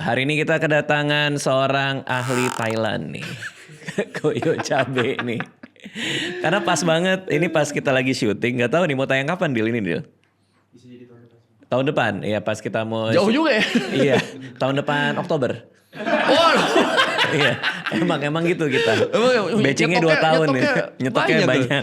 hari ini kita kedatangan seorang ahli Thailand nih. Koyo Cabe nih. Karena pas banget, ini pas kita lagi syuting. Gak tahu nih mau tayang kapan Dil ini Dil? Bisa jadi tahun depan. Tahun depan, ya pas kita mau... Jauh juga ya? Iya, tahun depan Oktober. Oh, Iya, emang gitu kita. Batchingnya 2 tahun nih, nyetoknya banyak.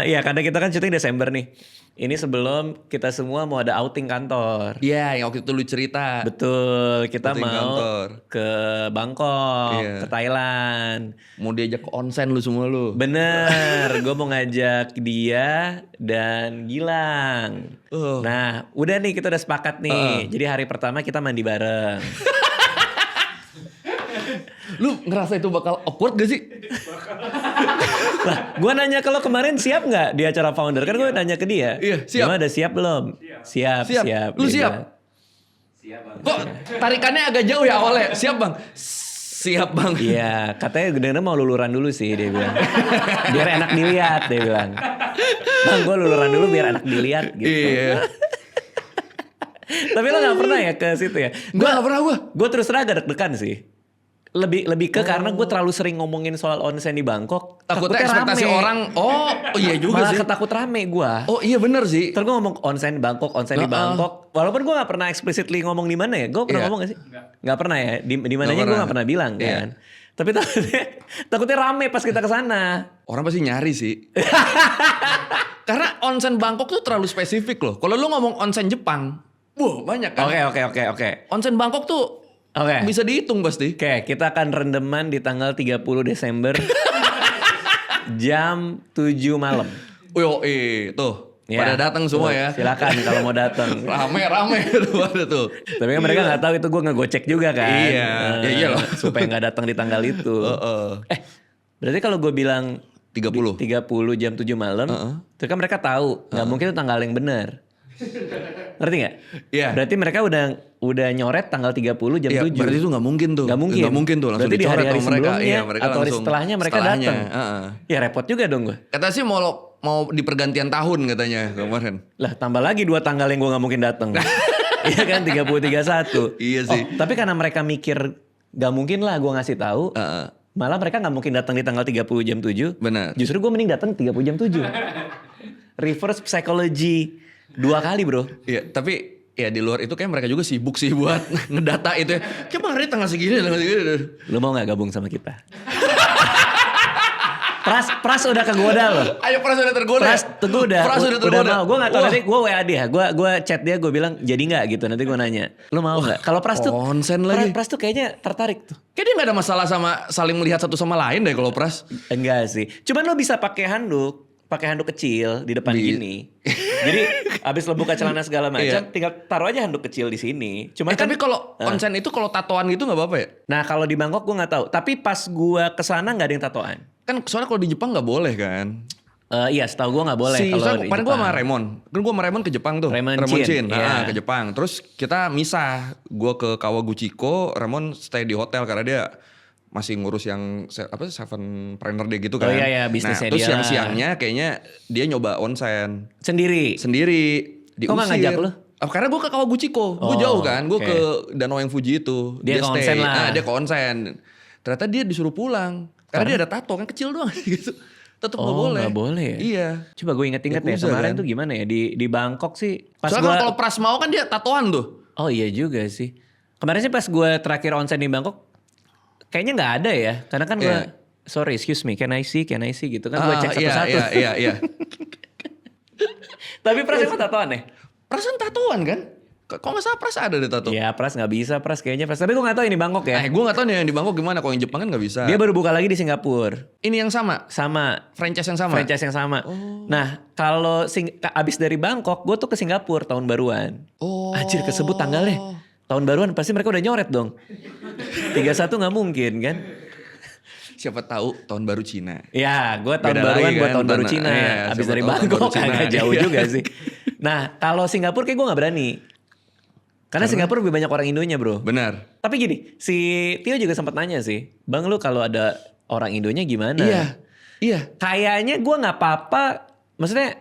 Iya, karena kita kan syuting Desember nih. Ini sebelum kita semua mau ada outing kantor. iya, yang waktu itu lu cerita. Betul, kita Outing mau kantor. ke Bangkok, Iya. ke Thailand. Mau diajak ke onsen lu semua lu. Bener, gue mau ngajak dia dan Gilang. Nah, udah nih kita udah sepakat nih. Jadi hari pertama kita mandi bareng. Lu ngerasa itu bakal awkward gak sih? Lah, gue nanya kalau kemarin siap nggak di acara founder? Kan gue nanya ke dia. Iya, siap. Gimana, udah siap belum? Siap. Lu Dia siap? bilang. Siap bang. Kok tarikannya agak jauh ya awalnya? Siap bang? Siap bang. Iya, katanya bener mau luluran dulu sih dia bilang. Biar enak dilihat dia bilang. Bang, gue luluran dulu biar enak dilihat gitu. Iya. Tapi lo gak pernah ya ke situ ya? Gak pernah gue. Gue terus terang agak deg-degan sih. Lebih ke karena gue terlalu sering ngomongin soal onsen di Bangkok. Takutnya ekspektasi rame. orang. Oh iya juga Malah sih. ketakut rame gue. Oh iya bener sih. Terus gue ngomong onsen di Bangkok, onsen di Bangkok. Walaupun gue gak pernah explicitly ngomong di mana ya. Gue pernah Iya. ngomong gak sih? Gak pernah ya. Di mananya gue gak pernah bilang Iya. kan. Tapi takutnya rame pas kita kesana. Orang pasti nyari sih. Karena onsen Bangkok tuh terlalu spesifik loh. Kalau lu ngomong onsen Jepang, wah banyak kan. Oke. Onsen Bangkok tuh Oke. bisa dihitung pasti. Oke, kita akan rendeman di tanggal 30 Desember jam 7 malam. Yo tuh. Ya, Pada datang semua tuh, ya. Silakan kalau mau datang. Rame tuh ada tuh. Tapi kan mereka nggak tahu itu gue ngegocek juga kan. Iya, ya iyalah. Supaya nggak datang di tanggal itu. Berarti kalau gue bilang 30. 30 jam 7 malam, itu kan mereka tahu nggak mungkin itu tanggal yang benar. Ngerti nggak? Iya. Berarti mereka udah nyoret tanggal 30 jam Iya, 7. berarti itu nggak mungkin tuh. Nggak mungkin. Nggak mungkin tuh langsung Berarti di dicoret hari-hari sama mereka. sebelumnya Iya, mereka atau hari langsung setelahnya mereka setelahnya, datang. Ya repot juga dong gue. Kata sih mau di pergantian tahun katanya kemarin. Lah tambah lagi 2 tanggal yang gue gak mungkin datang. Iya kan 30 31. Iya sih. Tapi karena mereka mikir gak mungkin lah gue ngasih tahu. Malah mereka gak mungkin datang di tanggal 30 jam 7. Benar. Justru gue mending datang 30 jam 7. Reverse psychology 2 kali bro. Iya, tapi ya di luar itu kayak mereka juga sibuk sih buat ngedata itu ya. Kayak tanggal segini. Lu mau gak gabung sama kita? Pras udah kegoda loh. Ayo Pras udah tergoda. Pras udah tergoda. mau. Gue gak tau nanti gue WA dia. Gue chat dia gue bilang jadi gak gitu. Nanti gue nanya. Lu mau gak? Kalau Pras tuh. Konsen lagi. Pras tuh kayaknya tertarik tuh. Kayak dia gak ada masalah sama saling melihat satu sama lain deh kalau Pras. Enggak sih. Cuman lo bisa pakai handuk kecil di depan gini. Jadi abis lo buka celana segala macam, Iya. tinggal taruh aja handuk kecil di sini. Cuman kan, Tapi kalau onsen itu kalau tatoan gitu gak apa-apa ya? nah kalau di Bangkok gue nggak tahu. Tapi pas gue kesana nggak ada yang tatoan. Kan soalnya kalau di Jepang gak boleh kan? Iya, setahu gue nggak boleh kalau Soalnya di kemarin gue Jepang. sama Raymond. Kan gue sama Raymond ke Jepang tuh. Raymond Chin. Chin, iya. Ke Jepang. Terus kita misah. Gue ke Kawaguchiko, Raymond stay di hotel karena dia masih ngurus yang seven planner dia gitu kan. Oh iya, bisnisnya terus dia yang lah. siangnya kayaknya dia nyoba onsen. Sendiri. Diusir. Kok nggak ngajak lu? Karena gue ke Kawaguchiko. Gue Oh, jauh kan. Gue oke. ke Danau yang Fuji itu. Dia ke onsen lah. Nah, dia ke onsen. Ternyata dia disuruh pulang. Karena dia ada tato kan kecil doang gitu. Tetep gak boleh. Nggak boleh ya? Iya. Coba gue inget-inget ya Yakuza, kemarin kan? tuh gimana ya di Bangkok sih. Pas Soalnya gua, kalau Pras mau kan dia tatoan tuh. Oh iya juga sih. Kemarin sih pas gue terakhir onsen di Bangkok, kayaknya nggak ada ya. Karena kan gue, Iya. sorry excuse me, can I see gitu kan. Gue cek satu-satu. Iya. Tapi Pras emang tatoan ya? Pras kan tatoan kan? Kok gak salah Pras ada deh tato? Ya Pras nggak bisa, Pras kayaknya Pras. Tapi gue nggak tahu ini Bangkok ya. Gue gak tahu nih yang di Bangkok gimana. Kalau yang Jepang kan gak bisa. Dia baru buka lagi di Singapura. Ini yang sama? Sama. Franchise yang sama? Franchise yang sama. Nah kalau abis dari Bangkok, gue tuh ke Singapura tahun baruan. Oh. Anjir kesebut tanggalnya. Tahun baruan pasti mereka udah nyoret dong. 31 nggak mungkin kan? Siapa tahu tahun baru Cina. Ya, gue tahun Beda baruan lagi buat kan, tahun baru tanah. Cina. Iya, Abis siapa dari tahu tahun Bangkok baru Cina. agak jauh Iya. juga sih. Nah, kalau Singapura kayak gue gak berani. Karena Singapura lebih banyak orang Indonya bro. Benar. Tapi gini, si Tio juga sempat nanya sih. Bang lu kalau ada orang Indonya gimana? Iya. Kayaknya gue gak apa-apa. Maksudnya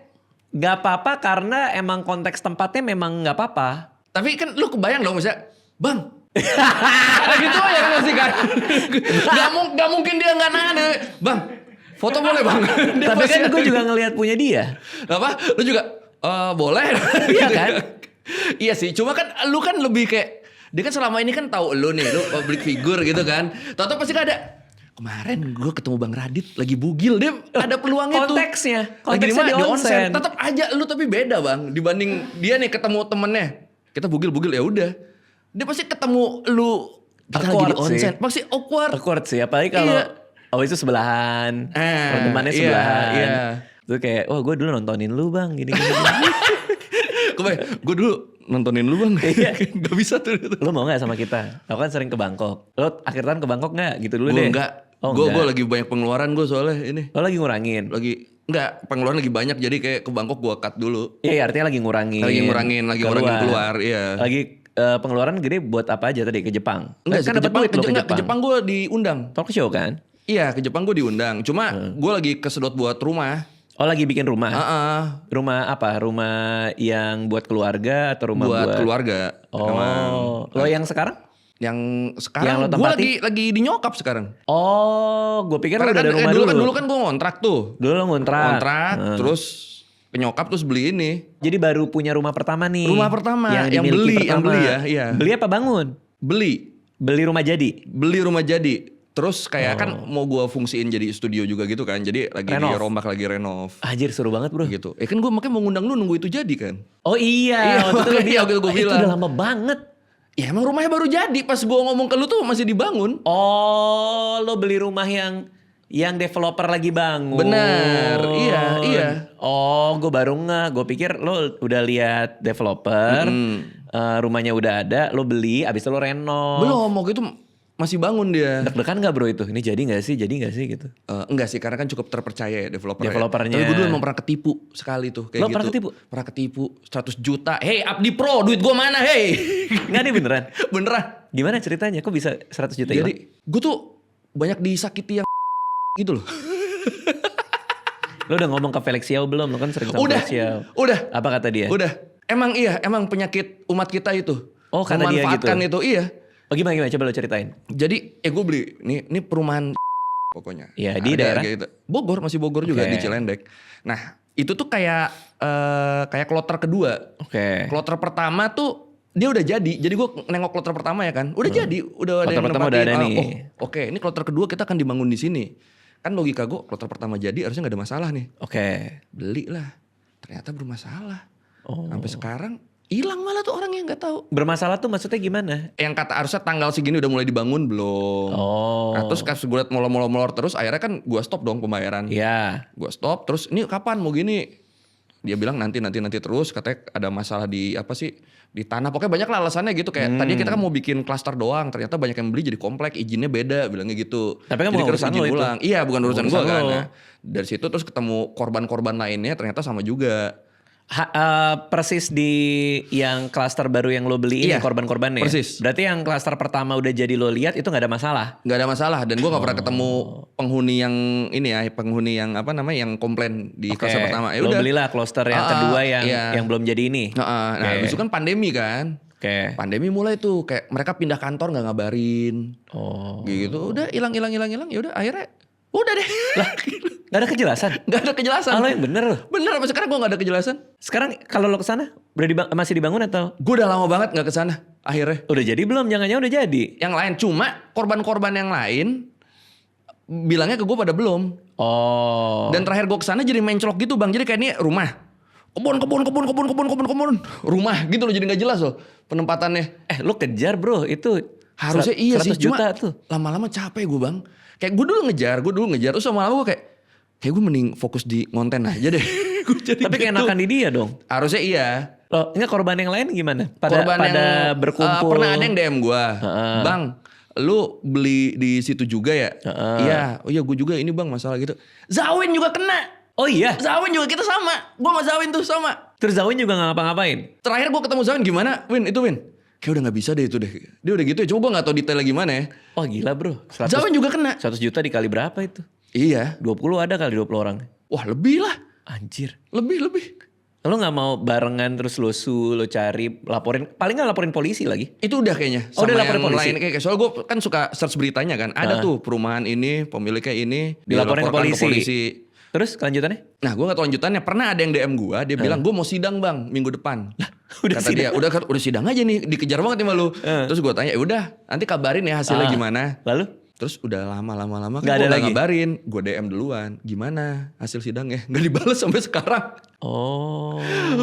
gak apa-apa karena emang konteks tempatnya memang gak apa-apa. Tapi kan lu kebayang dong misalnya, Bang, Ada gitu aja kan pasti kan. Gak mungkin dia gak nahan. Bang, foto boleh bang? Dia Tapi pasti kan gue juga ngelihat punya dia. apa? Lu juga boleh? Iya kan? Iya sih, cuma kan lu kan lebih kayak dia kan selama ini kan tahu lu nih, lu public figure gitu kan. Tahu-tahu pasti kan ada. Kemarin gue ketemu Bang Radit lagi bugil, dia ada peluang itu. Konteksnya di onsen. Tetap aja lu tapi beda bang dibanding dia nih ketemu temennya. Kita bugil ya udah. Dia pasti ketemu lu kita lagi di onsen, pasti awkward. Awkward sih, apalagi kalau itu sebelahan, temannya sebelahan. Iya. Tuh kayak, gue dulu nontonin lu bang, gini-gini. Gue dulu nontonin lu bang. Gak bisa tuh. Lu mau gak sama kita? Aku kan sering ke Bangkok. Lo akhir tahun ke Bangkok gak? Gitu dulu Gue deh. enggak. Oh, gue enggak. lagi banyak pengeluaran gue soalnya ini. Lo lagi ngurangin? Enggak, pengeluaran lagi banyak jadi kayak ke Bangkok gue cut dulu. Iya, artinya lagi ngurangin. Lagi ngurangin keluar, iya. Lagi pengeluaran gede buat apa aja tadi? Ke Jepang? Enggak sih, kan dapat duit lo ke Jepang. Ke Jepang gue diundang. Talk show kan? Iya, ke Jepang gue diundang. Cuma gue lagi kesedot buat rumah. Oh, lagi bikin rumah? Rumah apa? Rumah yang buat keluarga atau rumah buat keluarga. Oh, lo yang sekarang? Yang sekarang gue lagi di nyokap sekarang. Oh, gue pikir lo udah ada rumah dulu kan gue ngontrak tuh. Dulu lo ngontrak. Terus ke nyokap terus beli ini. Jadi baru punya rumah pertama nih. Rumah pertama yang beli ya, iya. Beli apa bangun? Beli rumah jadi. Beli rumah jadi. Terus kayak kan mau gue fungsiin jadi studio juga gitu kan. Jadi lagi dirombak, lagi renov. Anjir seru banget bro. Gitu. Kan gue makanya mau ngundang lu nunggu itu jadi kan. Oh iya. Waktu itu gue bilang. Itu udah lama banget. Ya emang rumahnya baru jadi. Pas gue ngomong ke lu tuh masih dibangun. Oh lo beli rumah yang developer lagi bangun. Benar. Iya. Oh gue baru gue pikir lo udah lihat developer. Rumahnya udah ada. Lo beli abis itu lo renov. Belum, waktu itu masih bangun dia. Deg-degan gak bro itu? Ini jadi gak sih gitu? Enggak sih, karena kan cukup terpercaya ya developernya. Tapi gue dulu emang pernah ketipu sekali tuh kayak lo gitu. pernah ketipu? Pernah ketipu 100 juta. Hey Abdi Pro, duit gue mana hey? Nggak nih beneran? Beneran. Gimana ceritanya? Kok bisa 100 juta Jadi gue tuh banyak disakiti yang gitu loh. Lo udah ngomong ke Felix Yao belum? Lo kan sering sama Felix Yao. Udah. Apa kata dia? Udah. Emang penyakit umat kita itu. Oh karena dia gitu? Memanfaatkan itu, iya. Oh gimana? Coba lo ceritain. Jadi gue beli, ini perumahan pokoknya. Iya di daerah? Gitu. Bogor, masih Bogor juga di Cilendek. Nah itu tuh kayak kloter kedua. Kloter pertama tuh dia udah jadi gue nengok kloter pertama ya kan. Udah jadi, udah ada yang pertama udah ada nih. Ini kloter kedua kita akan dibangun di sini. Kan logika gue kloter pertama jadi harusnya gak ada masalah nih. Beli lah, ternyata bermasalah. Sampai sekarang hilang malah tuh orang yang nggak tahu. Bermasalah tuh maksudnya gimana? Yang kata harusnya tanggal segini udah mulai dibangun belum. Nah terus pas gue liat molor terus akhirnya kan gue stop dong pembayaran. Iya. Gue stop terus ini kapan mau gini. Dia bilang nanti terus katanya ada masalah di apa sih di tanah. Pokoknya banyak lah alasannya gitu kayak tadi kita kan mau bikin klaster doang. Ternyata banyak yang beli jadi komplek izinnya beda bilangnya gitu. Tapi kan jadi bukan urusan lo itu. Iya bukan urusan gue kan. Nah, dari situ terus ketemu korban-korban lainnya ternyata sama juga. Persis di yang klaster baru yang lo beli ini korban-korbannya. Persis. Berarti yang klaster pertama udah jadi lo lihat itu nggak ada masalah. Nggak ada masalah dan gue nggak pernah ketemu penghuni yang ini ya penghuni yang apa namanya yang komplain di klaster pertama. Lo belilah klaster yang kedua yang belum jadi ini. Nah itu kan pandemi kan. Pandemi mulai tuh kayak mereka pindah kantor nggak ngabarin. Gitu udah hilang ya udah akhirnya udah deh. Lah, gak ada kejelasan? Gak ada kejelasan. Lo yang bener loh? Bener, apa sekarang gue gak ada kejelasan. Sekarang kalau lo kesana, masih dibangun atau? Gue udah lama banget gak kesana, akhirnya. Udah jadi belum? Jangan-jangan udah jadi? Yang lain, cuma korban-korban yang lain, bilangnya ke gue pada belum. Dan terakhir gue kesana jadi mencolok gitu bang, jadi kayak ini rumah. Kebun. Rumah gitu loh, jadi gak jelas loh penempatannya. Lo kejar bro, itu harusnya iya sih, juta cuma tuh. Lama-lama capek gue bang. Kayak gue dulu ngejar, terus lama-lama gue kayak gue mending fokus di konten aja deh. Tapi keenakan di dia dong. Harusnya iya. Loh, enggak korban yang lain gimana? Pada yang berkumpul. Pernah ada yang DM gue, bang, lu beli di situ juga ya? Iya, oh iya gue juga ini bang masalah gitu. Zawin juga kena. Oh iya? Zawin juga kita sama. Gue sama Zawin tuh sama. Terus Zawin juga gak ngapa-ngapain? Terakhir gue ketemu Zawin gimana? Win. Kayak udah gak bisa deh itu deh. Dia udah gitu ya. Coba gue gak tahu detailnya gimana ya. Oh gila bro. Zawin juga kena. 100 juta dikali berapa itu? Iya. 20 ada kali 20 orang. Wah lebih lah. Anjir. Lebih. Lo nggak mau barengan terus lo cari laporin, paling nggak laporin polisi lagi? Itu udah kayaknya. Oh, udah Sama laporin yang polisi? lain, kayak soalnya gue kan suka search beritanya kan. Ada tuh perumahan ini, pemiliknya ini. Dilaporin dilaporkan polisi. ke polisi. Terus kelanjutannya? Nah gue gak tau lanjutannya. Pernah ada yang DM gue. Dia bilang gue mau sidang bang minggu depan. Udah Kata dia udah sidang aja nih. Dikejar banget nih malu. Terus gue tanya udah nanti kabarin ya hasilnya gimana. Lalu? Terus udah lama-lama Nggak kan ada gue lagi? ngabarin. Gue DM duluan. Gimana hasil sidangnya? Gak dibales sampai sekarang. Oh.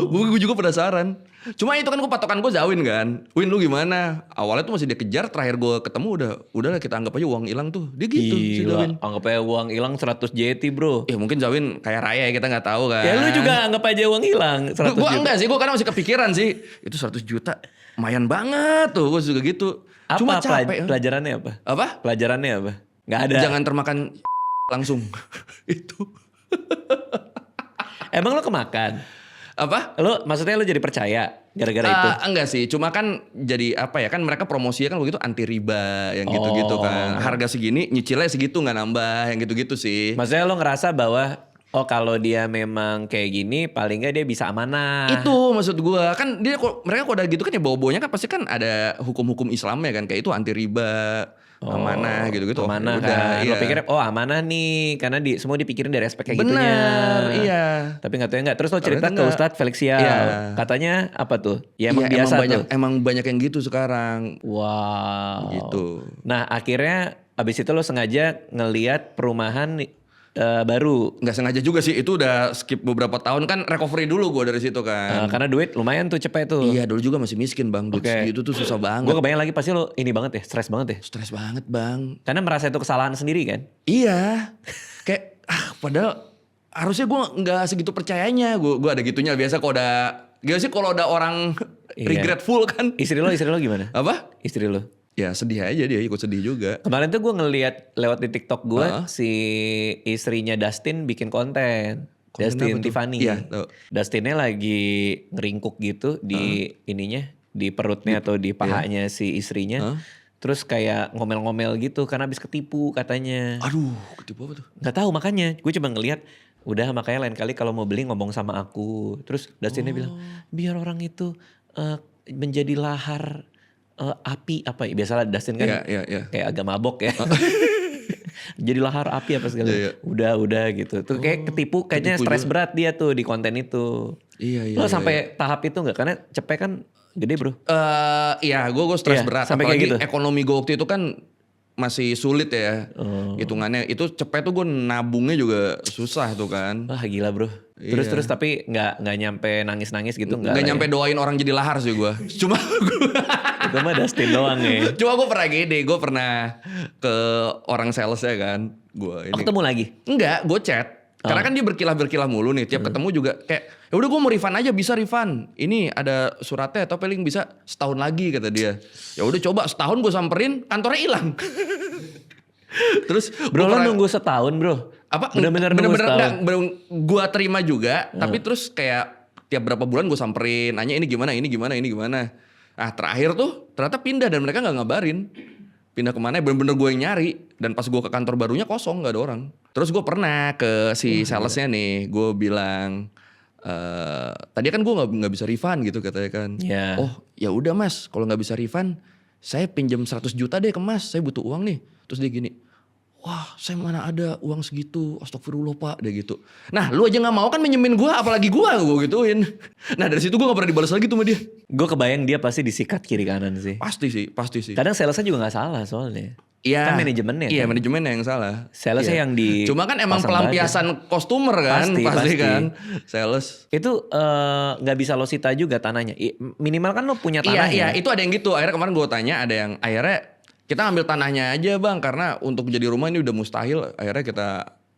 Gue juga penasaran. Cuma itu kan patokan gue Zawin kan. Win lu gimana? Awalnya tuh masih dia kejar. Terakhir gue ketemu udahlah kita anggap aja uang hilang tuh. Dia gitu si Zawin. Gila, anggap aja uang hilang 100 JT bro. Ya mungkin Zawin kaya raya ya, kita gak tahu kan. Ya lu juga anggap aja uang hilang 100 Gue juta. enggak sih, gue karena masih kepikiran sih. Itu 100 juta lumayan banget tuh. Gue juga gitu. Apa Cuma capek. pelajarannya apa? Apa? Pelajarannya apa? Gak ada. Jangan termakan langsung. Itu. Emang lo kemakan? Apa? Lo maksudnya lo jadi percaya gara-gara itu? Enggak sih, cuma kan jadi apa ya, kan mereka promosinya kan begitu anti riba yang gitu-gitu kan. Harga segini nyicilnya segitu nggak nambah yang gitu-gitu sih. Maksudnya lo ngerasa bahwa oh kalau dia memang kayak gini paling nggak dia bisa amanah. Itu maksud gua kan mereka kalau udah gitu kan ya bawa-bawanya kan pasti kan ada hukum-hukum Islamnya kan, kayak itu anti riba. Amanah gitu-gitu. Amanah udah, kan. iya. Lo pikir amanah nih karena semua dipikirin dari aspek kayak Bener, gitunya. iya. Tapi nggak tahu ya nggak. Terus lo cerita Ternyata ke Ustadz Felix Sial. Iya. Katanya apa tuh? Ya emang Iya, biasa tuh. emang banyak yang gitu sekarang. Wow. Gitu. Nah akhirnya abis itu lo sengaja ngelihat perumahan baru. Nggak sengaja juga sih, itu udah skip beberapa tahun kan, recovery dulu gue dari situ kan. Karena duit lumayan tuh cepet tuh. Iya dulu juga masih miskin bang, duit segitu tuh susah banget. Gue kebayang lagi pasti lo ini banget ya, stres banget ya. Stres banget bang. Karena merasa itu kesalahan sendiri kan. Iya, kayak padahal harusnya gue nggak segitu percayanya. Gue ada gitunya biasa kalau udah orang Iya. regretful kan. Istri lo gimana? Apa? Istri lo? Ya sedih aja, dia ikut sedih juga. Kemarin tuh gue ngeliat lewat di TikTok gue si istrinya Dustin bikin konten. Dustin Tiffany. Iya, tahu. Dustinnya lagi ngeringkuk gitu di ininya, di perutnya atau di pahanya si istrinya. Terus kayak ngomel-ngomel gitu karena habis ketipu katanya. Aduh, ketipu apa tuh? Nggak tahu makanya gue cuma ngeliat. Udah makanya lain kali kalau mau beli ngomong sama aku. Terus Dustinnya bilang biar orang itu menjadi lahar api apa ya, biasalah Dustin kan kayak agak mabok ya. Jadi lahar api apa segala. Udah gitu. Tuh kayak ketipu kayaknya stres berat dia tuh di konten itu. Iya. Lo sampai tahap itu nggak? Karena cepet kan gede bro. Iya, gue stres Iya, berat. sampai kayak Apalagi gitu. ekonomi gue waktu itu kan masih sulit ya. Hitungannya itu cepet tuh gue nabungnya juga susah tuh kan. Wah gila bro. Terus tapi nggak nyampe nangis gitu nggak? Nggak nyampe doain orang jadi lahar sih gue. Cuma Itu mah Dustin doang ya. Cuma gue pernah gede, gue pernah ke orang salesnya kan. Gue ini. Ketemu lagi? Enggak, gue chat. Karena kan dia berkilah mulu nih. Tiap ketemu juga kayak, ya udah gue mau refund aja, bisa refund. Ini ada suratnya atau paling bisa setahun lagi kata dia. Ya udah coba setahun gue samperin, kantornya hilang. Terus Bro lo nunggu setahun bro? apa? Bener-bener nunggu setahun? Gue terima juga, tapi terus kayak tiap berapa bulan gue samperin, nanya ini gimana. Nah terakhir tuh ternyata pindah dan mereka nggak ngabarin. Pindah kemana bener-bener gue yang nyari. Dan pas gue ke kantor barunya kosong, gak ada orang. Terus gue pernah ke si salesnya nih, gue bilang, tadi kan gue nggak bisa refund gitu katanya kan. Iya. Oh ya udah mas, kalau nggak bisa refund, saya pinjam 100 juta deh ke mas, saya butuh uang nih. Terus dia gini, wah saya mana ada uang segitu, astagfirullah pak, dia gitu. Nah lu aja gak mau kan minjemin gue, apalagi gue gituin. Nah dari situ gue gak pernah dibalas lagi tuh sama dia. Gue kebayang dia pasti disikat kiri kanan sih. Pasti sih. Kadang salesnya juga gak salah soalnya. Iya. Kan manajemennya. Iya kan? manajemennya yang salah. Salesnya yang di. Cuma kan emang pasang pelampiasan customer kan, pasti kan. Sales. Itu gak bisa lo sita juga tanahnya. Minimal kan lo punya tanahnya. Iya itu ada yang gitu. Akhirnya kemarin gue tanya, ada yang akhirnya kita ambil tanahnya aja bang, karena untuk jadi rumah ini udah mustahil. Akhirnya kita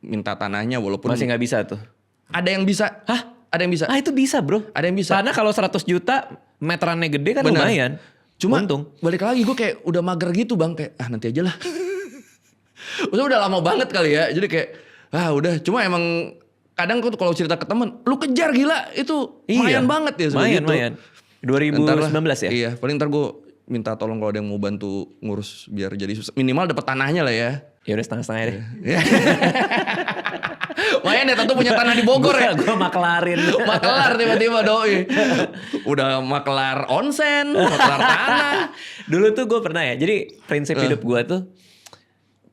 minta tanahnya walaupun Masih gak bisa tuh. ada yang bisa. Hah? Ada yang bisa. Ah itu bisa bro. Ada yang bisa. Karena kalau 100 juta meterannya gede kan Bener. lumayan. Cuma untung. balik lagi gue kayak udah mager gitu bang, kayak nanti aja lah. Udah lama banget kali ya, jadi kayak udah. Cuma emang kadang kalau cerita ke temen, lu kejar gila itu lumayan banget ya Lumayan. 2019 ya? Iya, paling ntar gue minta tolong kalau ada yang mau bantu ngurus biar jadi susah. Minimal dapat tanahnya lah ya. Ya udah setengah-setengah deh. Makanya Neta tuh punya tanah di Bogor ya. Gue makelarin. Makelar tiba-tiba doi. Udah makelar onsen, makelar tanah. Dulu tuh gue pernah ya. Jadi prinsip hidup gue tuh,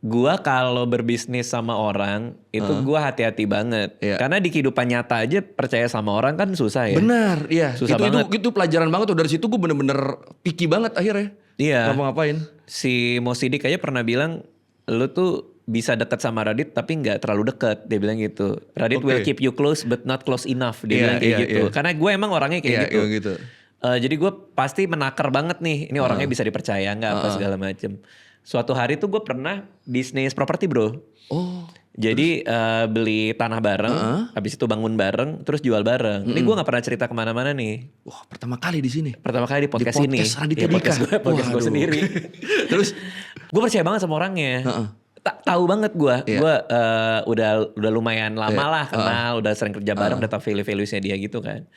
gue kalau berbisnis sama orang itu gue hati-hati banget. Iya. Karena di kehidupan nyata aja percaya sama orang kan susah ya. Benar, iya. Susah banget. Itu pelajaran banget tuh. Dari situ gue bener-bener picky banget akhirnya. Iya. Ngapa-ngapain. Si Mo Sidik aja pernah bilang, lu tuh bisa dekat sama Radit tapi nggak terlalu dekat. Dia bilang gitu. Radit will keep you close but not close enough. Dia bilang kayak gitu. Karena gue emang orangnya kayak gitu. Jadi gue pasti menakar banget nih. Ini orangnya bisa dipercaya nggak apa segala macem. Suatu hari tuh gue pernah bisnis properti bro. Oh. Jadi beli tanah bareng, habis itu bangun bareng, terus jual bareng. Ini gue nggak pernah cerita kemana-mana nih. Wah, pertama kali di sini. Pertama kali di podcast ini. Raditya Dika. Podcast gue sendiri. Terus gue percaya banget sama orangnya. Tahu banget gue. Gue udah lumayan lama lah kenal, udah sering kerja bareng, udah tau value-valuesnya dia gitu kan.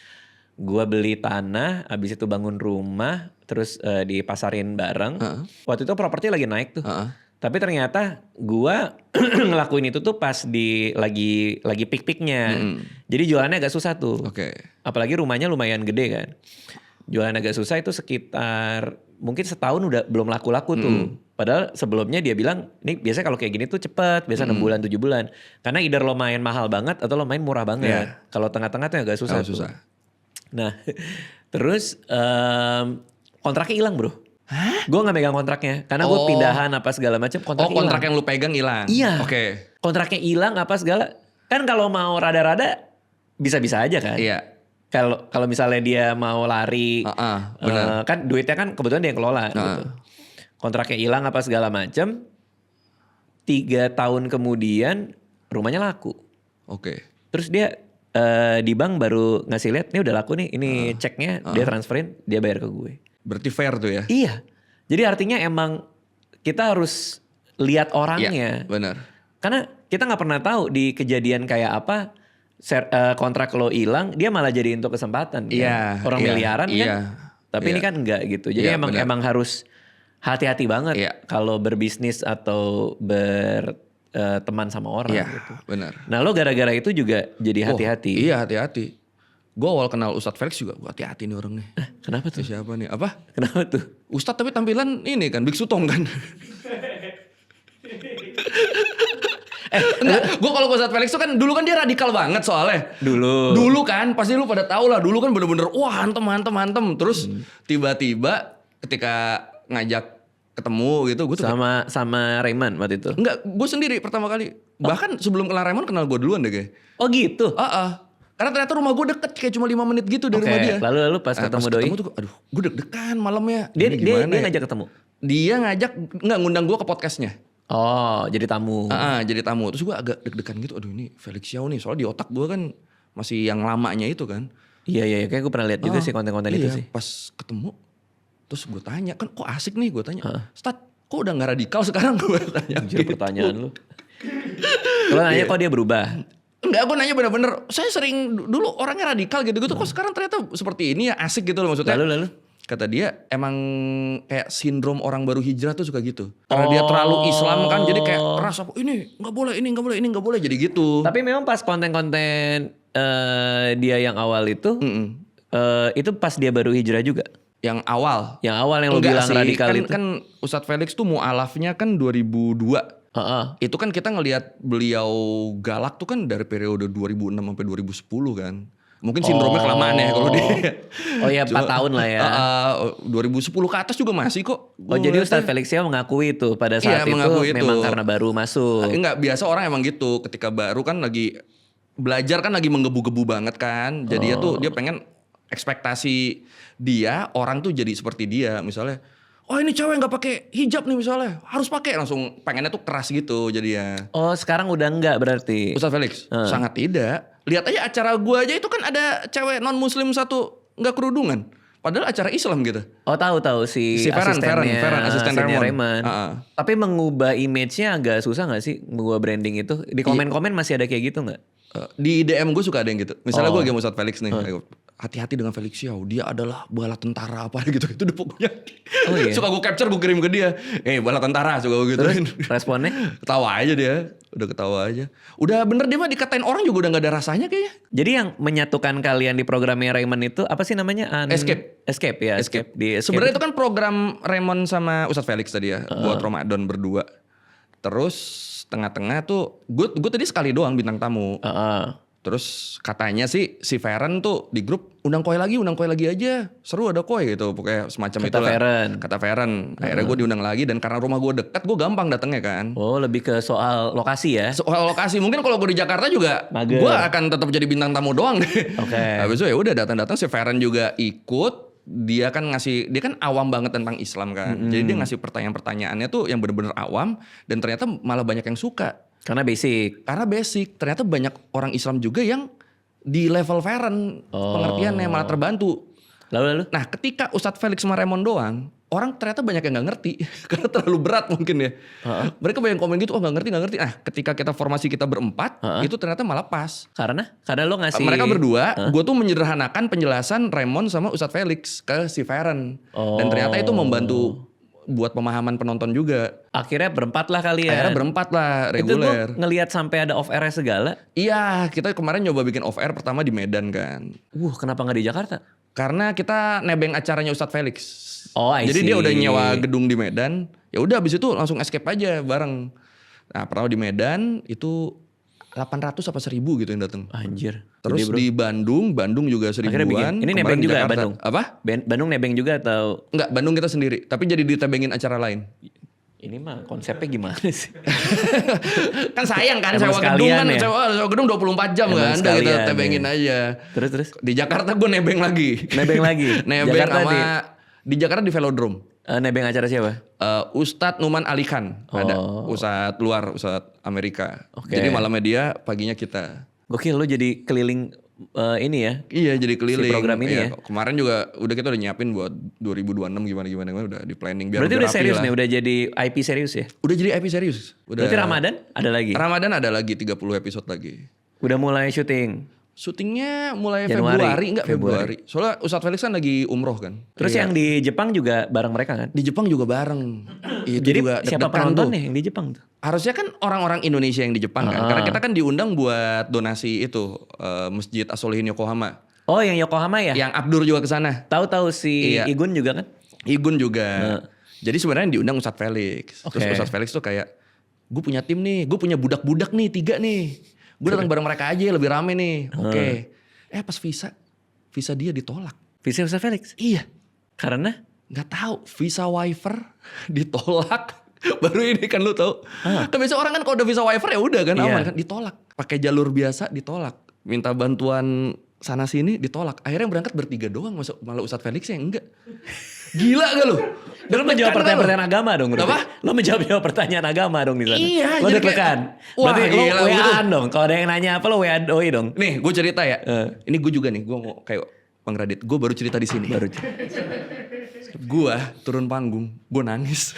Gue beli tanah, habis itu bangun rumah, terus dipasarin bareng. Waktu itu properti lagi naik tuh. Tapi ternyata gue ngelakuin itu tuh pas lagi peak-peaknya. Jadi jualannya agak susah tuh. Apalagi rumahnya lumayan gede kan. Jualan agak susah itu sekitar mungkin setahun udah belum laku-laku tuh. Padahal sebelumnya dia bilang, ini biasanya kalau kayak gini tuh cepet, biasa 6 bulan, 7 bulan. Karena either lo main mahal banget atau lo main murah banget. Kalau tengah-tengah tuh agak susah tuh. Nah terus kontraknya hilang bro. Hah? Gue gak megang kontraknya. Karena gue pindahan apa segala macam. Kontrak yang lu pegang hilang. Iya. Oke. Kontraknya hilang apa segala. Kan kalau mau rada-rada bisa-bisa aja kan. Iya. Kalau misalnya dia mau lari, benar. kan duitnya kan kebetulan dia yang kelola. Gitu. Kontraknya hilang apa segala macam. 3 tahun kemudian rumahnya laku. Terus dia di bank baru ngasih lihat, ini udah laku nih, ini ceknya, dia transferin, dia bayar ke gue. Berarti fair tuh ya? Iya. Jadi artinya emang kita harus lihat orangnya. Iya, benar. Karena kita nggak pernah tahu di kejadian kayak apa kontrak lo hilang, dia malah jadi untuk kesempatan. Iya. Kan? Orang miliaran kan. Tapi ini kan enggak gitu. Jadi emang harus hati-hati banget kalau berbisnis atau berteman sama orang. Iya, gitu. benar. Nah lo gara-gara itu juga jadi hati-hati. Iya, hati-hati. Gue awal kenal Ustadz Felix juga, gue hati-hati nih orangnya. Kenapa tuh? Siapa nih? Apa? Kenapa tuh? Ustadz tapi tampilan ini kan, biksu tong kan. Gue kalau Ustadz Felix tuh kan dulu kan dia radikal banget soalnya. Dulu kan, pasti lu pada tahu lah. Dulu kan bener-bener wah hantem. Terus tiba-tiba ketika ngajak ketemu gitu, gue tuh sama Raymond waktu itu. Enggak, gue sendiri pertama kali. Bahkan sebelum kenal Raymond kenal gue duluan deh kayak. Oh gitu? Karena ternyata rumah gue deket kayak cuma 5 menit gitu dari rumah dia. Lalu pas ketemu Doi? Ketemu tuh, aduh gue deg-degan malamnya. Dia ngajak ketemu? Dia ngajak, nggak ngundang gue ke podcastnya. Oh jadi tamu. Jadi tamu. Terus gue agak deg-degan gitu, aduh ini Felix Xiao nih. Soalnya di otak gue kan masih yang lamanya itu kan. Iya, kayak gue pernah lihat juga sih konten-konten itu sih. Pas ketemu, terus gue tanya, kan kok asik nih gue tanya. Stat, kok udah gak radikal sekarang gue tanya. Anjir pertanyaan lu. Lo nanya kok dia berubah? Enggak, gue nanya bener-bener, saya sering dulu orangnya radikal gitu-gitu, kok sekarang ternyata seperti ini ya, asik gitu loh maksudnya. Lalu? Kata dia emang kayak sindrom orang baru hijrah tuh suka gitu. Karena dia terlalu Islam kan, jadi kayak keras apa, ini gak boleh, ini gak boleh, jadi gitu. Tapi memang pas konten-konten dia yang awal itu pas dia baru hijrah juga? Yang awal? Yang awal yang lo bilang radikal itu? Kan Ustadz Felix tuh mu'alafnya kan 2002. Itu kan kita ngelihat beliau galak tuh kan dari periode 2006 sampai 2010 kan. Mungkin sindromnya kelamaan ya kalau dia. Oh iya 4 tahun lah ya. 2010 ke atas juga masih kok. Jadi Ustadz Felix Xiao mengakui itu pada saat itu memang karena baru masuk. Enggak, biasa orang emang gitu. Ketika baru kan lagi belajar kan lagi menggebu-gebu banget kan. Jadi dia pengen ekspektasi dia orang tuh jadi seperti dia. Misalnya oh ini cewek gak pakai hijab nih misalnya, harus pakai, langsung pengennya tuh keras gitu jadi ya. Oh sekarang udah enggak berarti? Ustadz Felix sangat tidak. Lihat aja acara gua aja itu kan ada cewek non muslim satu gak kerudungan. Padahal acara Islam gitu. Oh tahu si Farhan, asisten Raymond. Tapi mengubah image-nya agak susah gak sih mengubah branding itu? Di komen-komen masih ada kayak gitu gak? Di DM gue suka ada yang gitu. Misalnya gue lagi sama Ustadz Felix nih. Hati-hati dengan Felix Xiao. Dia adalah bala tentara apa gitu. Itu udah pokoknya. Iya? Suka gue capture, gue kirim ke dia. Bala tentara suka gue gitu. Terus responnya? Ketawa aja dia. Udah ketawa aja. Udah bener dia mah dikatain orang juga udah gak ada rasanya kayaknya. Jadi yang menyatukan kalian di programnya Raymond itu apa sih namanya? Escape. Escape ya. Escape. Di Escape. Sebenarnya itu kan program Raymond sama Ustadz Felix tadi ya. Buat Ramadan berdua. Terus tengah-tengah tuh gue tadi sekali doang bintang tamu. Terus katanya sih si Feren tuh di grup undang koi lagi aja. Seru ada koi gitu. Pokoknya semacam Kata itulah. Feren. Kata Feren. Akhirnya gue diundang lagi dan karena rumah gue dekat gue gampang datangnya kan. Oh lebih ke soal lokasi ya? Soal lokasi mungkin kalau gue di Jakarta juga Mager. gue akan tetap jadi bintang tamu doang deh. Oke. Habis itu ya udah datang-datang si Feren juga ikut. Dia kan awam banget tentang Islam kan. Jadi dia ngasih pertanyaan-pertanyaannya tuh yang bener-bener awam dan ternyata malah banyak yang suka. Karena basic. Ternyata banyak orang Islam juga yang di level Feren pengertiannya malah terbantu. Lalu? Nah ketika Ustadz Felix sama Raymond doang, orang ternyata banyak yang gak ngerti. Karena terlalu berat mungkin ya. Mereka banyak komen gitu, oh gak ngerti. Nah ketika kita formasi kita berempat, itu ternyata malah pas. Karena lo ngasih. Mereka berdua, gue tuh menyederhanakan penjelasan Raymond sama Ustadz Felix ke si Feren. Dan ternyata itu membantu buat pemahaman penonton juga. Akhirnya berempat lah kalian. Akhirnya berempat lah reguler. Itu gue ngelihat sampai ada off air segala. Iya, kita kemarin nyoba bikin off air pertama di Medan kan. Kenapa nggak di Jakarta? Karena kita nebeng acaranya Ustadz Felix. Oh, I see. Jadi dia udah nyewa gedung di Medan. Ya udah abis itu langsung escape aja bareng. Nah pertama di Medan itu 800 apa 1000 gitu yang datang. Anjir. Terus Gede, di Bandung juga 1000-an. Ini nebeng juga Jakarta. Bandung? Apa? Bandung nebeng juga atau? Enggak, Bandung kita sendiri. Tapi jadi ditebengin acara lain. Ini mah konsepnya gimana sih? Kan sayang kan Emang sewa gedung kan. ya? Sewa gedung 24 jam kan. Udah kita tebengin aja. Terus? Di Jakarta gue nebeng lagi. Nebeng lagi? Nebeng Jakarta sama di Jakarta di Velodrome. Nebeng acara siapa? Ustadz Numan Ali Khan. Ada Ustadz luar, Ustadz Amerika. Okay. Jadi malamnya dia, paginya kita. Gokil lo jadi keliling ini ya? Iya jadi keliling. Si program ini ya? Kemarin juga kita udah nyiapin buat 2026 gimana udah di planning. Biar Berarti udah serius lah. nih, udah jadi IP serius ya? Udah jadi IP serius. Berarti Ramadan ada lagi? Ramadan ada lagi 30 episode lagi. Udah mulai syuting? Syutingnya mulai Januari. Februari. Soalnya Ustadz Felix kan lagi umroh kan. Terus yang di Jepang juga bareng mereka kan? Di Jepang juga bareng. Itu jadi juga siapa penonton nih yang di Jepang tuh? Harusnya kan orang-orang Indonesia yang di Jepang kan. Karena kita kan diundang buat donasi itu Masjid As-Solihin Yokohama. Oh yang Yokohama ya? Yang Abdur juga kesana. Tahu si Igun juga kan? Igun juga. Jadi sebenarnya diundang Ustadz Felix. Terus Ustadz Felix tuh kayak, gue punya tim nih, gue punya budak-budak nih 3 nih. Gue datang bareng mereka aja lebih rame nih. Oke. Pas visa dia ditolak. Visa Ustadz Felix? Iya. Karena? Gak tahu. Visa waiver ditolak. Baru ini kan lu tahu. Kan biasa orang kan kalau udah visa waiver ya udah kan aman kan. Ditolak. Pakai jalur biasa ditolak. Minta bantuan sana sini ditolak. Akhirnya berangkat bertiga doang. Malah Ustadz Felix ya enggak. Gila gak lu? Lo menjawab pertanyaan agama dong. Apa? Lo menjawab pertanyaan agama dong di sana. Iya. Lo deg-degan. Berarti lo WA-an dong. Kalau ada yang nanya apa lo WA doi dong. Nih gue cerita ya. Ini gue juga nih. Gue mau kayak Bang Radit. Gue baru cerita di sini. Gue turun panggung. Gue nangis.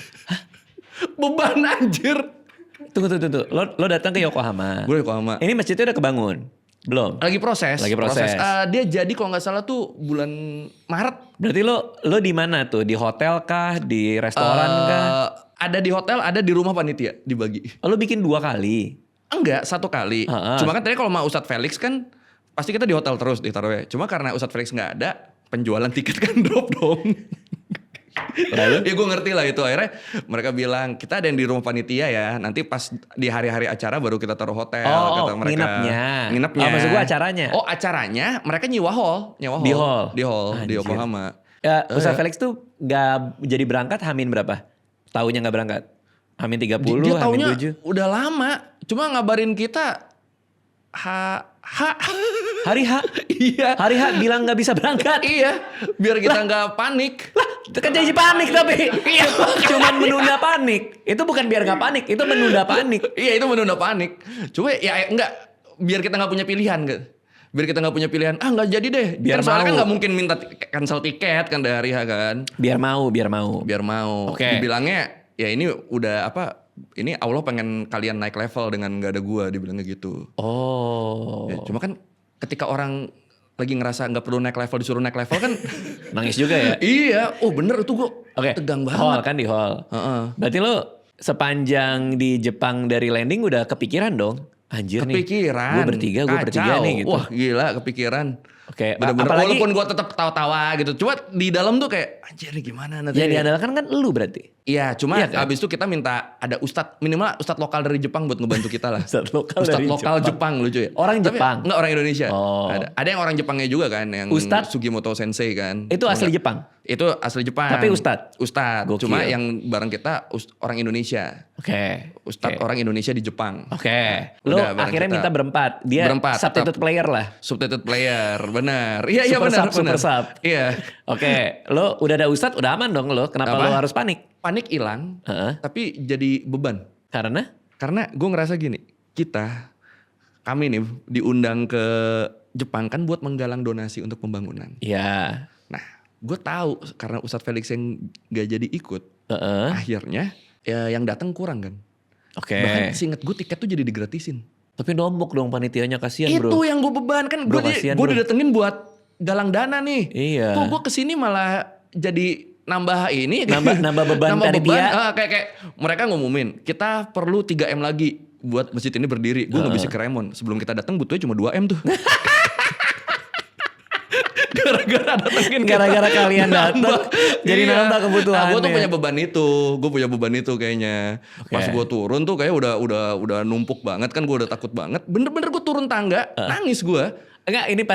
Beban anjir. Tunggu. Lo datang ke Yokohama. Gue Yokohama. Ini masjidnya udah kebangun? Belum? Lagi proses. Dia jadi kalau nggak salah tuh bulan Maret. Berarti lo di mana tuh? Di hotel kah? Di restoran kah? Ada di hotel, ada di rumah panitia dibagi. Lo bikin 2 kali? Enggak, 1 kali. Cuma kan tadi kalau sama Ustadz Felix kan pasti kita di hotel terus ditaruhnya. Cuma karena Ustadz Felix nggak ada, penjualan tiket kan drop dong. Lalu? Ya gue ngerti lah itu. Akhirnya mereka bilang kita ada yang di rumah panitia ya. Nanti pas di hari-hari acara baru kita taruh hotel. Kata mereka. Nginepnya. Oh maksud gue acaranya? Oh acaranya mereka nyewa hall. Di hall di Yokohama. Ya, Ustadz Felix tuh gak jadi berangkat Hamin berapa? Taunya gak berangkat? Hamin 30, dia Hamin taunya 7? Udah lama. Cuma ngabarin kita Hari H? Iya. Hari H bilang gak bisa berangkat? Iya. Biar kita gak panik. Kan jadi panik tapi. Iya. Cuman menunda panik. Itu bukan biar gak panik. Itu menunda panik. Iya itu menunda panik. Cuma ya enggak. Biar kita gak punya pilihan gitu. Biar kita gak punya pilihan. Gak jadi deh. Biar kan soalnya mau. kan gak mungkin minta cancel tiket kan dari H kan. Biar mau. Oke. Dibilangnya ya ini udah apa. Ini Allah pengen kalian naik level dengan gak ada gua. Dibilangnya gitu. Oh. Ya, cuma kan ketika orang lagi ngerasa gak perlu naik level disuruh naik level kan. Nangis juga ya? Iya. Oh bener itu gua tegang banget. Hall kan di hall. Berarti lo sepanjang di Jepang dari landing udah kepikiran dong. Anjir kepikiran. nih. Gue bertiga nih gitu. Wah gila kepikiran. Oke, Bener-bener apalagi walaupun gue tetap tawa-tawa gitu. Cuma di dalam tuh kayak anjir nih gimana nanti. yang diandalkan kan lu berarti. Iya, cuma Iya kan? abis itu kita minta ada minimal ustadz lokal dari Jepang buat ngebantu kita lah. Ustadz lokal dari Jepang lucu ya. Orang Tapi Jepang? Enggak, orang Indonesia. Oh. Ada yang orang Jepangnya juga kan, yang Ustadz? Sugimoto Sensei kan. Itu asli Jepang? Itu asli Jepang. Tapi ustadz? Ustadz. Gokil. Cuma yang bareng kita orang Indonesia. Oke. Ustadz orang Indonesia di Jepang. Oke. Lo Udah, bareng akhirnya kita. minta berempat. Dia Berempat, substitute tetap. player lah. Substitute player, benar. Iya Super benar. sub, super sub. Iya. Oke, lo udah ada ustadz, udah aman dong lo. Kenapa Apa? lo harus panik? Panik hilang, Heeh. tapi jadi beban. Karena? Karena gue ngerasa gini, kami nih diundang ke Jepang kan buat menggalang donasi untuk pembangunan. Ya. Nah, gue tahu karena Ustadz Felix yang gak jadi ikut, Heeh. akhirnya ya yang datang kurang kan. Oke. Bahkan seinget gue tiket tuh jadi digratisin. Tapi nombok dong panitianya, kasihan Itu bro. yang gue beban kan, Bro, gue kasihan, udah bro. datengin buat galang dana nih. Iya. Kok gue kesini malah jadi nambah ini. Nambah beban panitia. Kayak mereka ngumumin, kita perlu 3M lagi buat masjid ini berdiri. Gue nggak bisa ke Raimon. Sebelum kita datang butuhnya cuma 2M tuh. Gara-gara kalian datang, jadi nambah kebutuhan. Nah, gue tuh punya beban itu. Gue punya beban itu kayaknya. Oke. Pas gue turun tuh kayak udah numpuk banget kan. Gue udah takut banget. Bener-bener gue turun tangga, nangis gue. Enggak, ini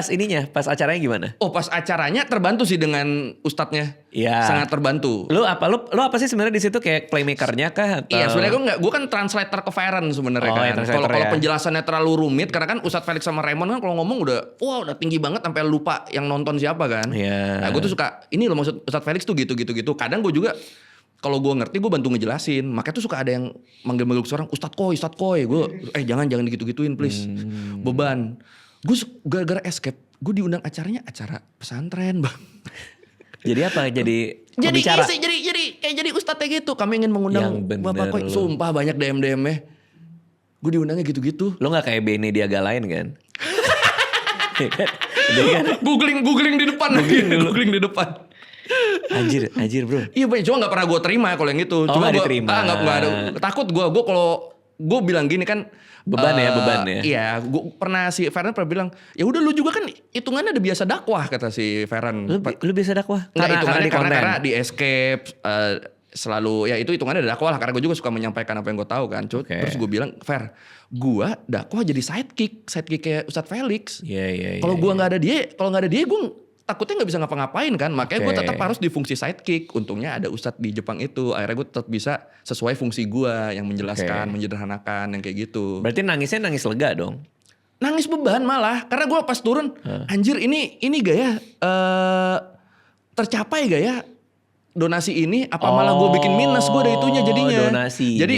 pas acaranya gimana? Oh, pas acaranya terbantu sih dengan ustadznya. Iya. Sangat terbantu. Lu apa sih sebenarnya di situ kayak playmakernya kah? Atau? Iya, sebenarnya gue kan translator ke Feren sebenarnya Oh, kan. iya, translator Kalau ya. penjelasannya terlalu rumit karena kan Ustadz Felix sama Raymond kan kalau ngomong udah tinggi banget sampai lupa yang nonton siapa kan. Iya. Nah, gue tuh suka ini loh maksud Ustadz Felix tuh gitu. Kadang gue juga kalau gue ngerti gue bantu ngejelasin. Makanya tuh suka ada yang manggil-manggil seorang Ustadz Koy. Gue jangan gitu-gituin please. Beban. Gue gara-gara escape gue diundang acaranya acara pesantren bang. Jadi apa? Jadi Jadi pembicara? isi, jadi ustadznya gitu. Kami ingin mengundang Yang bener Bapak Koy. lu. Sumpah banyak DM-nya. Gue diundangnya gitu-gitu. Lo gak kayak Benny Diaga lain kan? Iya kan? Dia kan Googling di depan lagi. Googling di depan. anjir bro. Iya banyak, cuma gak pernah gue terima kalau yang itu. Oh, Cuma nggak gua- diterima. Nggak ada. Takut gue kalau gue bilang gini kan. Beban ya. Iya, gue pernah si Feren pernah bilang, ya udah lu juga kan hitungannya ada biasa dakwah kata si Feren. Lu bisa dakwah? Nggak, hitungannya di konten. karena di escape selalu ya itu hitungannya ada dakwah lah karena gue juga suka menyampaikan apa yang gue tahu kan. Oke. Terus gue bilang, Fer, gue dakwah jadi sidekick kayak Ustadz Felix. Iya. Kalau gue nggak ada dia, gue takutnya nggak bisa ngapa-ngapain kan. Makanya gue Oke. tetap harus di fungsi sidekick. Untungnya ada Ustadz di Jepang itu. Akhirnya gue tetap bisa sesuai fungsi gue yang menjelaskan, Oke. menyederhanakan yang kayak gitu. Berarti nangisnya nangis lega dong? Nangis beban malah karena gue pas turun, anjir ini gak ya tercapai gak ya donasi ini? Apa malah gue bikin minus gue ada itunya jadinya. Donasinya. Jadi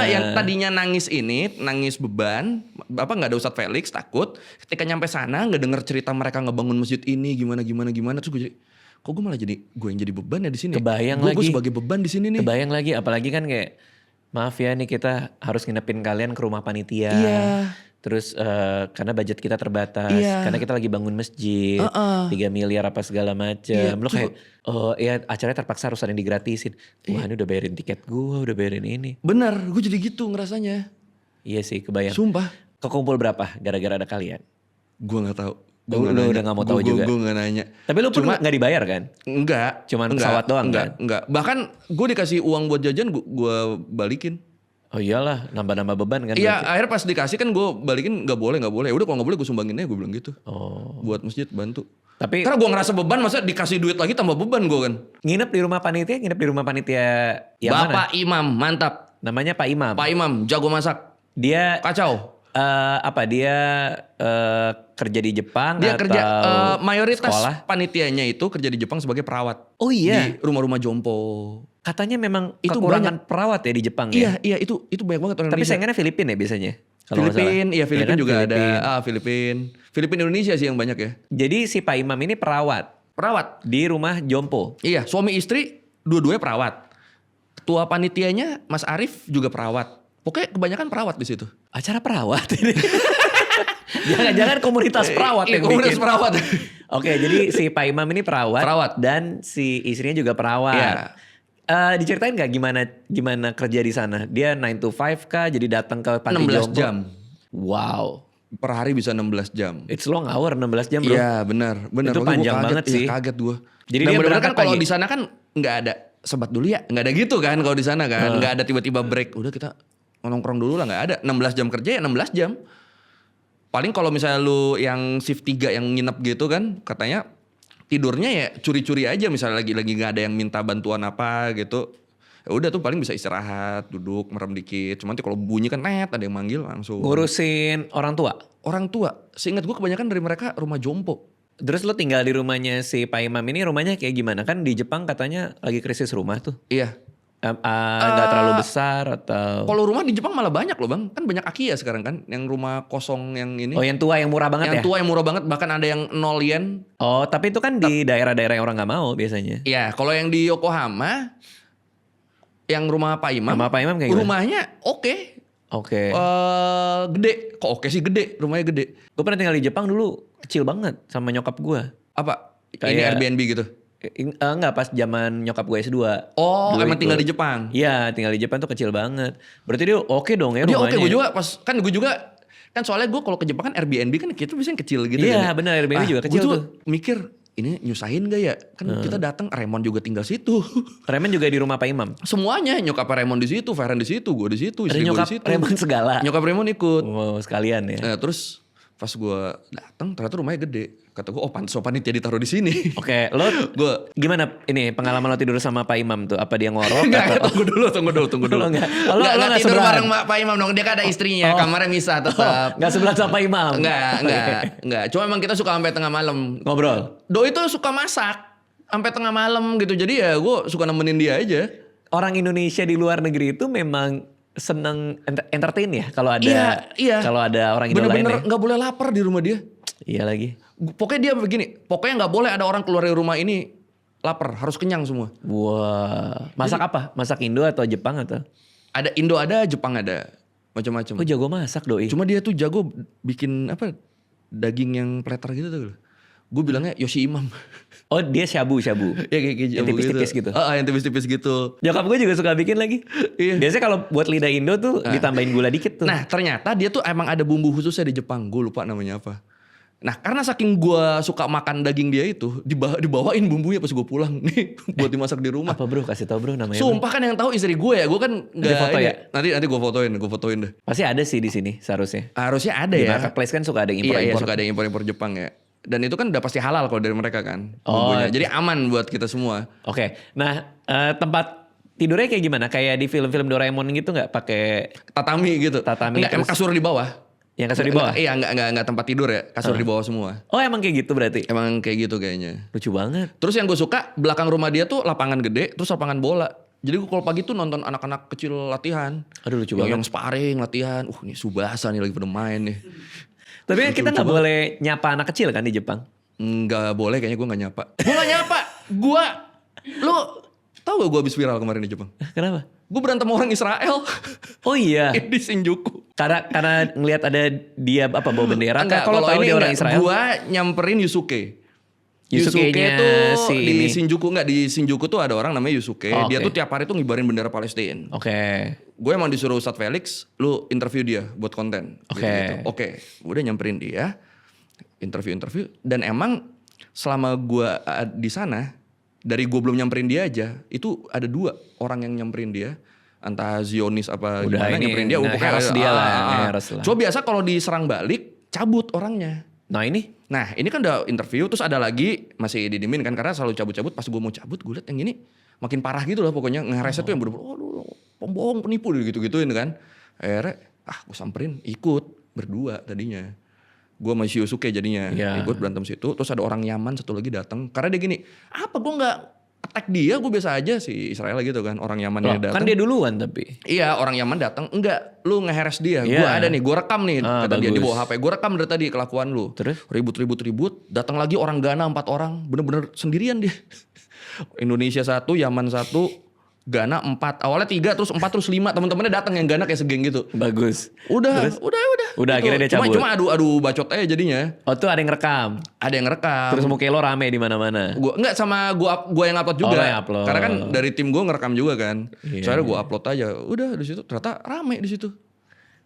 yang tadinya nangis beban, nggak ada Ustadz Felix takut. Ketika nyampe sana nggak denger cerita mereka ngebangun masjid ini gimana. Terus gue jadi, kok gue malah jadi gue yang jadi beban ya di sini. Kebayang Gue lagi. sebagai beban di sini nih. Kebayang lagi, apalagi kan kayak maaf ya nih kita harus nginepin kalian ke rumah panitia. Iya. Terus karena budget kita terbatas, Iya. karena kita lagi bangun masjid, 3 miliar apa segala macam. Iya, Lo kayak, ya acaranya terpaksa harus ada yang digratisin. Wah ini udah bayarin tiket gue, udah bayarin ini. Bener, gue jadi gitu ngerasanya. Iya sih kebayang. Sumpah. Kekumpul berapa gara-gara ada kalian? Gue gak tahu. Lu udah gak mau tahu juga? Gue gak nanya. Tapi lu pun gak dibayar kan? Enggak. Cuman pesawat doang enggak, kan? Enggak. Bahkan gue dikasih uang buat jajan gue balikin. Oh iyalah, nambah-nambah beban kan? Iya, berarti? akhirnya pas dikasih kan gue balikin gak boleh. Ya udah kalau gak boleh gue sumbangin aja gue bilang gitu. Oh. Buat masjid bantu. Tapi Karena gue ngerasa beban, masa dikasih duit lagi tambah beban gue kan. nginep di rumah panitia yang mana? Bapak Imam, mantap. Namanya Pak Imam. Pak Imam, jago masak. Dia Kacau. dia kerja di Jepang Dia atau kerja, mayoritas sekolah? panitianya itu kerja di Jepang sebagai perawat. Oh iya, Di rumah-rumah jompo. katanya memang Itu kekurangan perawat ya di Jepang ya. Iya, itu banyak banget orang Tapi Indonesia. saingannya Filipina ya biasanya. kalau nggak salah. Filipin kan, juga Filipin. ada. Filipin Indonesia sih yang banyak ya. Jadi si Pak Imam ini perawat Perawat. di rumah Jompo. Iya, suami istri dua-duanya perawat. Ketua panitianya Mas Arief juga perawat. Pokoknya kebanyakan perawat di situ. Acara perawat ini. Jangan-jangan komunitas perawat Iya, yang komunitas bikin. perawat. Oke, jadi si Pak Imam ini perawat. Perawat. Dan si istrinya juga perawat. Iya. Diceritain gak gimana kerja di sana? Dia 9 to 5 kah? Jadi datang ke panti 16 jompo? jam. Wow. Per hari bisa 16 jam. It's long hour 16 jam bro. Iya benar. Itu Makanya panjang gua banget sih. Iya, kaget gue. Jadi Dan dia bener-bener berangkat kan kalau pagi? di sana kan nggak ada sebat dulu ya. Nggak ada gitu kan kalau di sana kan. Nggak ada tiba-tiba break. Udah kita nongkrong dulu lah, nggak ada. 16 jam kerja ya 16 jam. Paling kalau misalnya lu yang shift 3 yang nginep gitu kan, katanya tidurnya ya curi-curi aja, misalnya lagi nggak ada yang minta bantuan apa gitu. Ya udah tuh paling bisa istirahat, duduk, merem dikit. Cuma nanti kalau bunyi kan ada yang manggil langsung. Ngurusin orang tua? Orang tua, seingat gue kebanyakan dari mereka rumah jompo. Terus lo tinggal di rumahnya si Pak Imam ini, rumahnya kayak gimana? Kan di Jepang katanya lagi krisis rumah tuh. Iya. Nggak terlalu besar atau? Kalau rumah di Jepang malah banyak loh bang. Kan banyak Akiya sekarang kan. Yang rumah kosong yang ini. Oh yang tua yang murah banget yang ya? tua yang murah banget. Bahkan ada yang 0 yen. Oh tapi itu kan di daerah-daerah yang orang nggak mau biasanya. Iya kalau yang di Yokohama. Yang rumah Pak Imam. Sama Pak Imam kayak gimana? Rumahnya oke. Oke. Gede. Kok oke sih gede. Rumahnya gede. Gue pernah tinggal di Jepang dulu, kecil banget sama nyokap gue. Apa? Ini Kayak- Airbnb gitu? Enggak, pas zaman nyokap gue S2. Oh Dulu emang itu. tinggal di Jepang? Iya, tinggal di Jepang tuh kecil banget. Berarti dia oke dong ya Dia rumahnya. oke gue juga pas. Kan gue juga. Kan soalnya gue kalau ke Jepang kan Airbnb kan kita biasanya kecil gitu Iya, kan. benar, Airbnb juga kecil gue tuh. mikir ini nyusahin gak ya? Kan kita datang Raymond juga tinggal situ. Ramen juga di rumah Pak Imam. Semuanya nyokap Raymond di situ, Feren di situ, gue di situ, Ada istri gue nyokap di situ. Raymond segala. Nyokap Raymond ikut. Wow, sekalian ya. Nah, terus pas gue datang ternyata rumahnya gede. Kata gue, oh pantes panitia ditaruh di sini. Oke, lo Gue gimana ini pengalaman lo tidur sama Pak Imam tuh? Apa dia ngorok Enggak, atau? tunggu dulu. Lo nggak? Oh, lo Nggak nggak tidur sebelahan? bareng Pak Imam dong. Dia kan ada istrinya, kamarnya misah tetap. Nggak sebelah sama Pak Imam? Enggak. Cuma emang kita suka sampai tengah malam. Ngobrol? Doi itu suka masak sampai tengah malam gitu. Jadi ya gue suka nemenin dia aja. Orang Indonesia di luar negeri itu memang seneng entertain ya kalau ada Iya. kalau ada orang Indo lain ya. Bener-bener nggak boleh lapar di rumah dia. Iya lagi. Pokoknya dia begini. Pokoknya nggak boleh ada orang keluar dari rumah ini lapar. Harus kenyang semua. Wah, masak apa? Masak Indo atau Jepang atau? Ada Indo ada, Jepang ada. Macam-macam. Oh jago masak doi. Cuma dia tuh jago bikin apa daging yang platter gitu tuh. Gue bilangnya Yoshi Imam. Oh dia shabu. Ya kayak Yang tipis-tipis gitu. Yang tipis-tipis gitu. Nyokap gue juga suka bikin lagi. Iya. Biasanya kalau buat lidah Indo tuh ditambahin gula dikit tuh. Nah ternyata dia tuh emang ada bumbu khususnya di Jepang. Gue lupa namanya apa. Nah karena saking gue suka makan daging dia itu. Dibawain bumbunya pas gue pulang. Nih buat dimasak di rumah. Apa bro? Kasih tau bro namanya. Bro. Sumpah kan yang tahu istri gue ya. Gue kan Ada foto ini. ya? Nanti gue fotoin deh. Pasti ada sih di sini seharusnya. Harusnya ada Di ya. marketplace kan suka ada yang Iya impor-impor. suka ada yang impor-impor Jepang ya. Dan itu kan udah pasti halal kalau dari mereka kan. Oh, Bumbunya. Jadi aman buat kita semua. Oke. Nah tempat tidurnya kayak gimana? Kayak di film-film Doraemon gitu nggak? Pakai Tatami gitu. Tatami Enggak, emang terus- kasur di bawah. yang kasur di bawah? Iya enggak tempat tidur ya. Kasur di bawah semua. Oh emang kayak gitu berarti? Emang kayak gitu kayaknya. Lucu banget. Terus yang gue suka belakang rumah dia tuh lapangan gede, terus lapangan bola. Jadi gue kalau pagi tuh nonton anak-anak kecil latihan. Aduh lucu banget. Yang sparring latihan. Ini Subasa nih lagi pada main nih. Tapi kan kita nggak boleh nyapa anak kecil kan di Jepang? Nggak boleh kayaknya gue nggak nyapa. Gue nggak nyapa. Lu tau gak gue habis viral kemarin di Jepang? Kenapa? Gue berantem sama orang Israel. Oh iya. Di Shinjuku. Karena ngelihat ada dia apa bawa bendera. Enggak, Kalau tahu ini dia orang enggak. Israel. Gua nyamperin Yusuke. Yusuke-nya tuh si di ini. Shinjuku di Shinjuku tuh ada orang namanya Yusuke. Oh, Dia oke. tuh tiap hari tuh ngibarin bendera Palestina. Oke. Gue emang disuruh Ustadz Felix, lu interview dia buat konten. Oke. Gitu. Oke, gue udah nyamperin dia, interview dan emang selama gue di sana, dari gue belum nyamperin dia aja, itu ada 2 orang yang nyamperin dia, entah Zionis apa Udah gimana ini nyamperin dia. nge-harass dia lah, nge-harass lah. Cuma biasa kalau diserang balik, cabut orangnya. Nah ini Nah ini kan udah interview, terus ada lagi masih didiemin kan karena selalu cabut-cabut. Pas gue mau cabut, gue liat yang ini makin parah gitu lah pokoknya. Ngeresnya tuh yang bener-bener, aduh pembohong, penipu gitu-gituin kan. Akhirnya gue samperin, ikut berdua tadinya. Gue sama si Yusuke jadinya ikut berantem situ. Terus ada orang Yaman satu lagi datang. Karena dia gini, apa gue gak attack dia, gue biasa aja si Israel gitu kan. Orang Yaman yang datang. kan dia duluan tapi. Iya orang Yaman datang, enggak lu nge-harass dia. Iya. Gue ada nih, gue rekam nih. Kata dia di bagus. bawah HP, gue rekam dari tadi kelakuan lu. Terus? Ribut. Datang lagi orang Ghana 4 orang, bener-bener sendirian dia. Indonesia 1, Yaman 1, Ghana 4. Awalnya 3, terus 4, terus 5. Teman-temannya datang yang Ghana kayak segeng gitu. Bagus. Udah. Udah akhirnya dia cabut. Cuma adu bacot aja jadinya. Oh tuh ada yang rekam. Ada yang ngerekam. Terus muka lo rame di mana-mana. Gua enggak sama gua yang upload juga. Oh, yang upload. Karena kan dari tim gua ngerekam juga kan. Iya, Soalnya gua upload aja. Udah di situ ternyata rame di situ.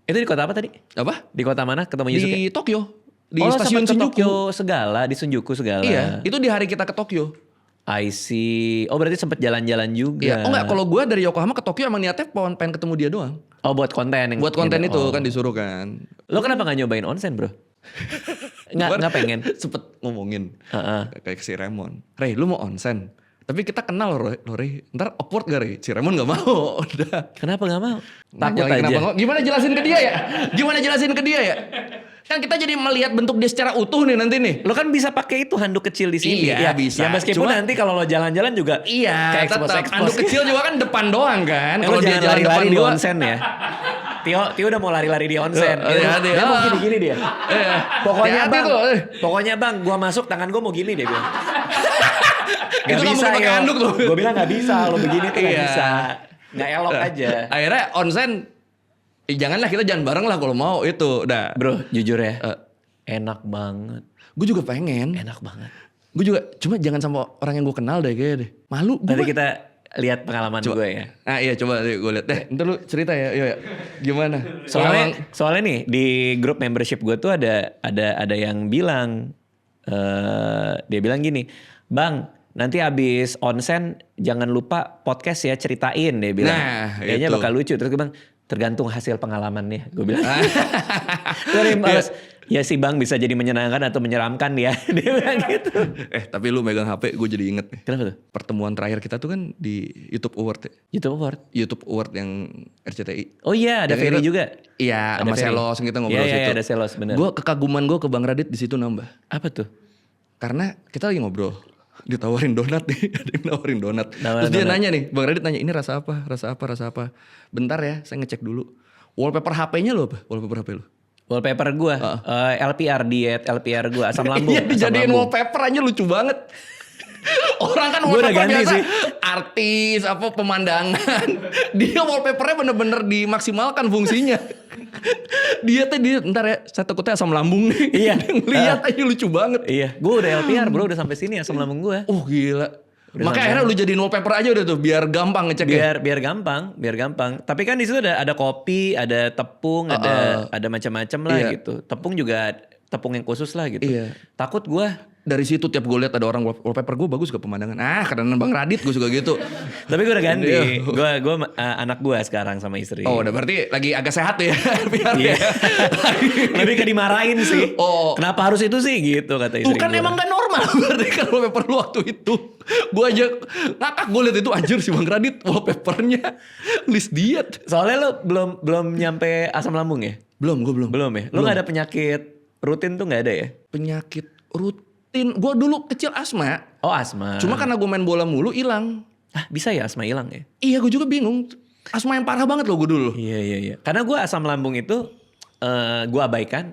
Itu di kota apa tadi? Apa? Di kota mana ketemu Yusuke? Di Tokyo. Di Oh, stasiun sempet ke Shinjuku. Tokyo segala, di Shinjuku segala. Iya, itu di hari kita ke Tokyo. I see. Oh berarti sempet jalan-jalan juga. Iya. Oh enggak, kalau gua dari Yokohama ke Tokyo emang niatnya pengen ketemu dia doang. Oh buat konten yang Buat konten gitu. itu Oh. kan disuruh kan. Lo kenapa gak nyobain onsen bro? Nggak pengen? Sempet ngomongin. Heeh. Kayak si Raymond. Rey, lu mau onsen? Tapi kita kenal loh Rey. Ntar awkward gak Rey? Si Raymond gak mau. Udah. Kenapa gak mau? Takut Jangan aja. kenapa, gimana jelasin ke dia ya? Gimana jelasin ke dia ya? Kan kita jadi melihat bentuk dia secara utuh nih nanti nih. Lo kan bisa pakai itu handuk kecil di sini. Iya, bisa. Ya meskipun Cuma- nanti kalau lo jalan-jalan juga Iya, kayak tetap. expose. Handuk kecil juga kan depan doang kan. Lo Kalau dia jangan jalan lari-lari depan di gua. onsen ya. Tio udah mau lari-lari di onsen. Hati-hati. Dia mau gini-gini dia. Pokoknya Hati-hati bang, tuh. pokoknya bang, gua masuk tangan gua mau gini dia bilang. Itu nggak mungkin pakai handuk tuh. Gue bilang gak bisa, lo begini tuh gak Iya. bisa. Gak elok aja. Akhirnya onsen, janganlah kita jangan bareng lah kalau mau itu. Udah. Bro, jujur ya. Enak banget. Gue juga pengen. Enak banget. Gue juga, cuma jangan sama orang yang gue kenal deh kayaknya deh. Malu gue. Nanti kita lihat pengalaman gue ya. Nah iya coba gue lihat deh. Ntar lu cerita ya, ya. Gimana? Soalnya nih di grup membership gue tuh ada yang bilang dia bilang gini, "Bang, nanti abis onsen jangan lupa podcast ya, ceritain," dia bilang. Nah, Kayaknya itu. bakal lucu. Terus gue bilang tergantung hasil pengalamannya. Gue bilang. Terus dia balas, ya sih bang bisa jadi menyenangkan atau menyeramkan ya. Dia bilang gitu. Tapi lu megang HP gue jadi inget nih. Kenapa tuh? Pertemuan terakhir kita tuh kan di YouTube Award ya. YouTube Award. YouTube Award yang RCTI. Oh iya ada Yang Ferry itu- juga. Iya, Ada sama Ferry. Selos kita ngobrol Iya, situ. iya, ada Selos, bener. Gue kekaguman gue ke Bang Radit di situ nambah. Apa tuh? Karena kita lagi ngobrol. Ditawarin donat nih, ada yang nawarin donat. Nawarin Terus dia donat. nanya nih, Bang Radit nanya, ini rasa apa, rasa apa, rasa apa. Bentar ya, saya ngecek dulu. Wallpaper HP-nya lo apa? Wallpaper HP lo? Wallpaper gue, LPR diet, LPR gue, asam lambung. Iya asam dijadiin lambung. wallpaper aja lucu banget. Orang kan Gua udah wallpaper ganti biasa sih. artis apa pemandangan. Dia wallpapernya bener-bener dimaksimalkan fungsinya. Dia ntar ya saya takutnya asam lambung nih. Iya. Lihat aja lucu banget. Iya, gue udah LPR bro, udah sampai sini asam lambung gue. Gila. Udah Makanya sampai. akhirnya lu jadiin wallpaper aja udah tuh biar gampang ngeceknya. Biar gampang. Tapi kan di situ ada kopi, ada tepung, ada macam-macam lah Iya. gitu. Tepung juga tepung yang khusus lah gitu. Iya. Takut gue. Dari situ tiap gue lihat ada orang wallpaper gue bagus ke pemandangan. Karena Bang Radit gue suka gitu. Tapi gue udah ganti. Iya. Gue anak gue sekarang sama istri. Oh udah berarti lagi agak sehat ya. Biar Iya. ya. Lebih ke dimarahin sih. Oh. Kenapa harus itu sih gitu kata istri Tuh kan gue. emang gak normal berarti kan wallpaper lu waktu itu. Gue aja ngakak gue liat itu anjir si Bang Radit wallpapernya list diet. Soalnya lo belum nyampe asam lambung ya? Belum, gue belum. Belum ya? Lo gak ada penyakit rutin tuh gak ada ya? Penyakit rutin. Gue dulu kecil asma. Oh asma. Cuma karena gue main bola mulu hilang. Bisa ya asma hilang ya? Iya gue juga bingung. Asma yang parah banget loh gue dulu. Iya. Karena gue asam lambung itu gue abaikan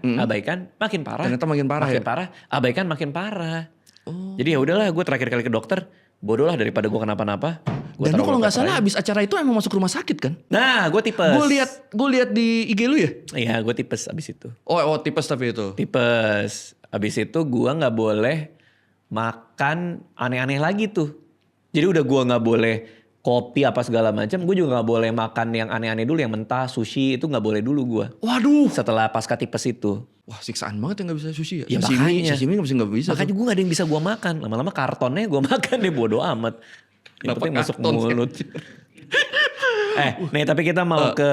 makin parah. Ternyata makin parah makin ya? parah, abaikan makin parah. Jadi ya udahlah gue terakhir kali ke dokter, bodoh lah daripada gue kenapa-napa. Gua Dan lu taruh kalau nggak wallpaper salah aja. abis acara itu emang masuk rumah sakit kan? Nah gue tipes. Gue lihat di IG lu ya? Iya gue tipes abis itu. Oh tipes tapi itu. Tipes. Abis itu gue gak boleh makan aneh-aneh lagi tuh. Jadi udah gue gak boleh kopi apa segala macam. Gue juga gak boleh makan yang aneh-aneh dulu. Yang mentah, sushi itu gak boleh dulu gue. Waduh. Setelah pasca tipes itu. Wah siksaan banget ya gak bisa sushi ya. Ya sashimi makanya. gak bisa. Makanya gue gak ada yang bisa gue makan. Lama-lama kartonnya gue makan deh bodo amat. Yang Kenapa penting masuk karton sih? mulut. Nih tapi kita mau ke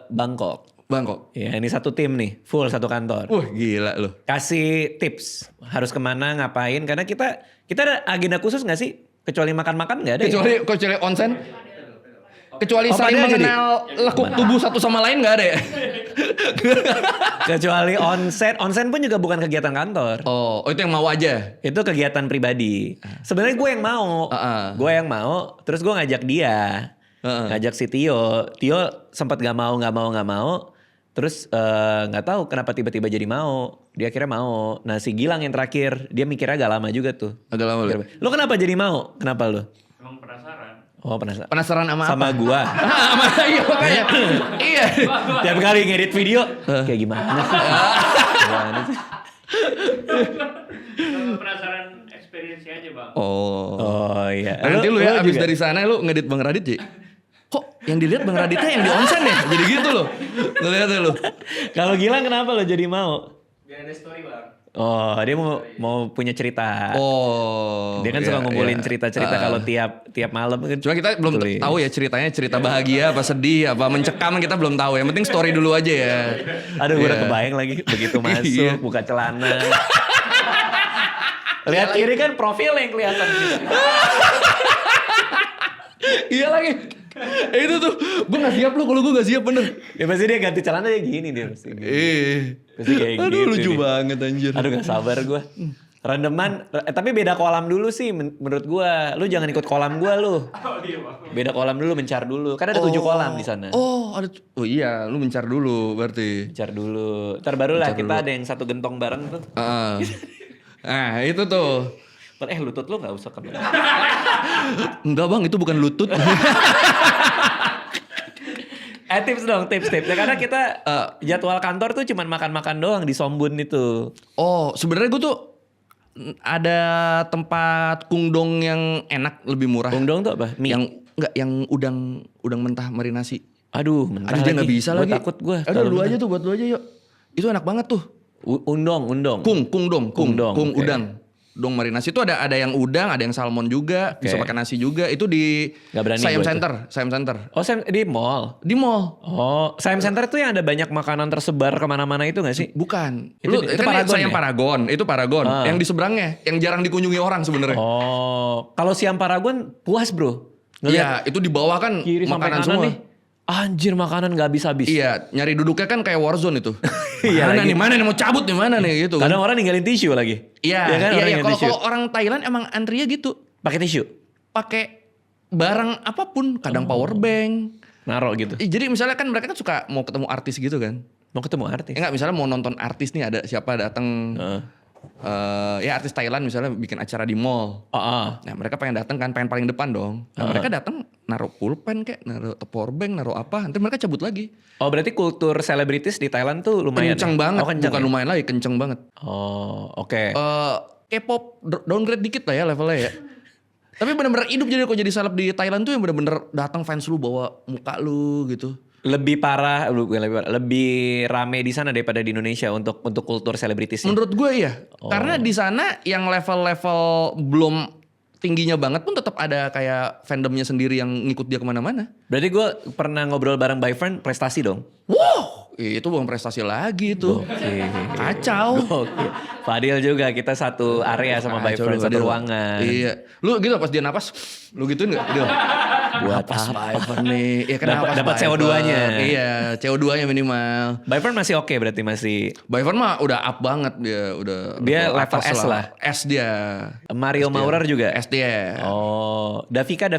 Bangkok. Bangkok. Ya ini satu tim nih. Full satu kantor. Wah gila loh. Kasih tips harus kemana ngapain karena kita ada agenda khusus nggak sih kecuali makan-makan nggak ada Kecuali onsen. Kecuali Oh, saling padahal jadi- mengenal lekuk tubuh satu sama lain gak ada ya? kecuali onsen pun juga bukan kegiatan kantor Oh itu yang mau aja. itu kegiatan pribadi sebenarnya gue yang mau terus gue ngajak dia ngajak si Tio sempat nggak mau terus nggak tahu kenapa tiba-tiba jadi mau dia akhirnya mau. Nah si Gilang yang terakhir dia mikirnya agak lama juga tuh. Agak lama loh. Lo kenapa jadi mau? Kenapa lo? Emang penasaran. Oh penasaran. Penasaran sama Sama apa? gua. Sama iya makanya. Iya. Tiap kali ngedit video kayak gimana sih? Gimana sih? Penasaran experience aja bang. Oh iya. Nanti lu ya abis juga? dari sana lu ngedit Bang Radit Ji. Kok yang dilihat Bang Raditnya yang di onsen ya? Jadi gitu loh. Ngeliatnya lu. Kalau Gilang kenapa lo jadi mau? Biar ada story bang. Oh dia mau punya cerita. Oh. Dia kan iya, suka ngumpulin iya. cerita-cerita kalau tiap malam kan. Cuma kita belum tulis. tahu ya ceritanya cerita bahagia apa sedih apa mencekam kita belum tahu ya. Yang penting story dulu aja ya. Aduh gue udah Iya. kebayang lagi begitu masuk Iya. buka celana. Lihat kiri kan profil yang kelihatan gitu. Iya lagi. Itu tuh gue gak siap lu kalau gue gak siap bener. Ya pasti dia ganti celana ya gini dia pasti. Pasti kayak Aduh gitu lucu nih. banget anjir. Aduh gak sabar gue. Randoman, tapi beda kolam dulu sih menurut gue. Lu jangan ikut kolam gue lu. Oh iya bang. Beda kolam dulu, mencar dulu. Kan ada 7 kolam di sana. Oh iya, lu mencar dulu berarti. Mencar dulu. Ntar barulah Mencar kita dulu. ada yang satu gentong bareng tuh. Nah itu tuh. Lutut lu gak usah kena. Enggak bang, itu bukan lutut. Tips dong, tips. Karena kita jadwal kantor tuh cuman makan-makan doang di Sombun itu. Oh, sebenarnya gue tuh ada tempat kungdong yang enak, lebih murah. Bongdong tuh apa? Mie. Yang enggak, yang udang mentah marinasi. Aduh, mentah Aduh dia nggak bisa Gua lagi. takut gue. Aduh lu aja tuh, buat lu aja yuk. Itu enak banget tuh. Undong. Kungdong, Oke. udang. Dong marinasi itu ada yang udang, ada yang salmon juga, bisa pakai nasi juga. Itu di Nggak berani Siam gua Center. Oh, di mall. Di mall. Oh, Siam Center itu yang ada banyak makanan tersebar kemana-mana itu gak sih? Bukan. Itu Kan Paragon Siam ya? Paragon, itu Paragon. Yang di seberangnya, yang jarang dikunjungi orang sebenarnya. Oh, kalau Siam Paragon puas bro. Iya, itu di bawah kan Kiri sampai makanan kanan semua. nih. Anjir makanan gak habis-habis. Iya, nyari duduknya kan kayak warzone itu. Iya lagi. Mana nih mau cabut nih mana nih gitu. Kadang orang ninggalin tisu lagi. Iya, Ya kan, orang iya. ninggalin tisu. Kalau orang Thailand emang antrinya gitu. Pakai tisu. Pakai barang apapun, kadang power bank. Naro gitu. Jadi misalnya kan mereka kan suka mau ketemu artis gitu kan. Mau ketemu artis. Enggak, misalnya mau nonton artis nih ada siapa datang. Heeh. Ya artis Thailand misalnya bikin acara di mall. Nah mereka pengen datang kan, pengen paling depan dong. Nah, mereka datang naruh pulpen kayak, naruh power bank, naruh apa. Nanti mereka cabut lagi. Oh berarti kultur selebritis di Thailand tuh lumayan. Kenceng banget, Oh, kenceng bukan ya? lumayan lagi, kenceng banget. Oh oke. K-pop downgrade dikit lah ya levelnya ya. Tapi bener-bener hidup jadi kok jadi seleb di Thailand tuh yang bener-bener datang fans lu bawa muka lu gitu. Lebih parah, lebih rame di sana daripada di Indonesia untuk kultur selebritisnya. Menurut gue iya. Karena di sana yang level-level belum tingginya banget pun tetap ada kayak fandomnya sendiri yang ngikut dia kemana-mana. Berarti gue pernah ngobrol bareng Byfriend, prestasi dong. Wow, itu bukan prestasi lagi itu. Kacau. Oke. Fadil juga, kita satu area sama Kacau Byfriend, lu, satu Fadil. ruangan. Iya. Lu gitu pas dia napas, lu gituin gak? Dia, Buat napas apa? Byfriend nih. Iya kan napas Dapat Byfriend. CO2-nya. Iya, CO2-nya minimal. Byfriend masih oke berarti masih. Byfriend mah udah up banget dia, udah Dia level atas S lah. S dia. Mario Maurer juga? SDR. Oh, Davika?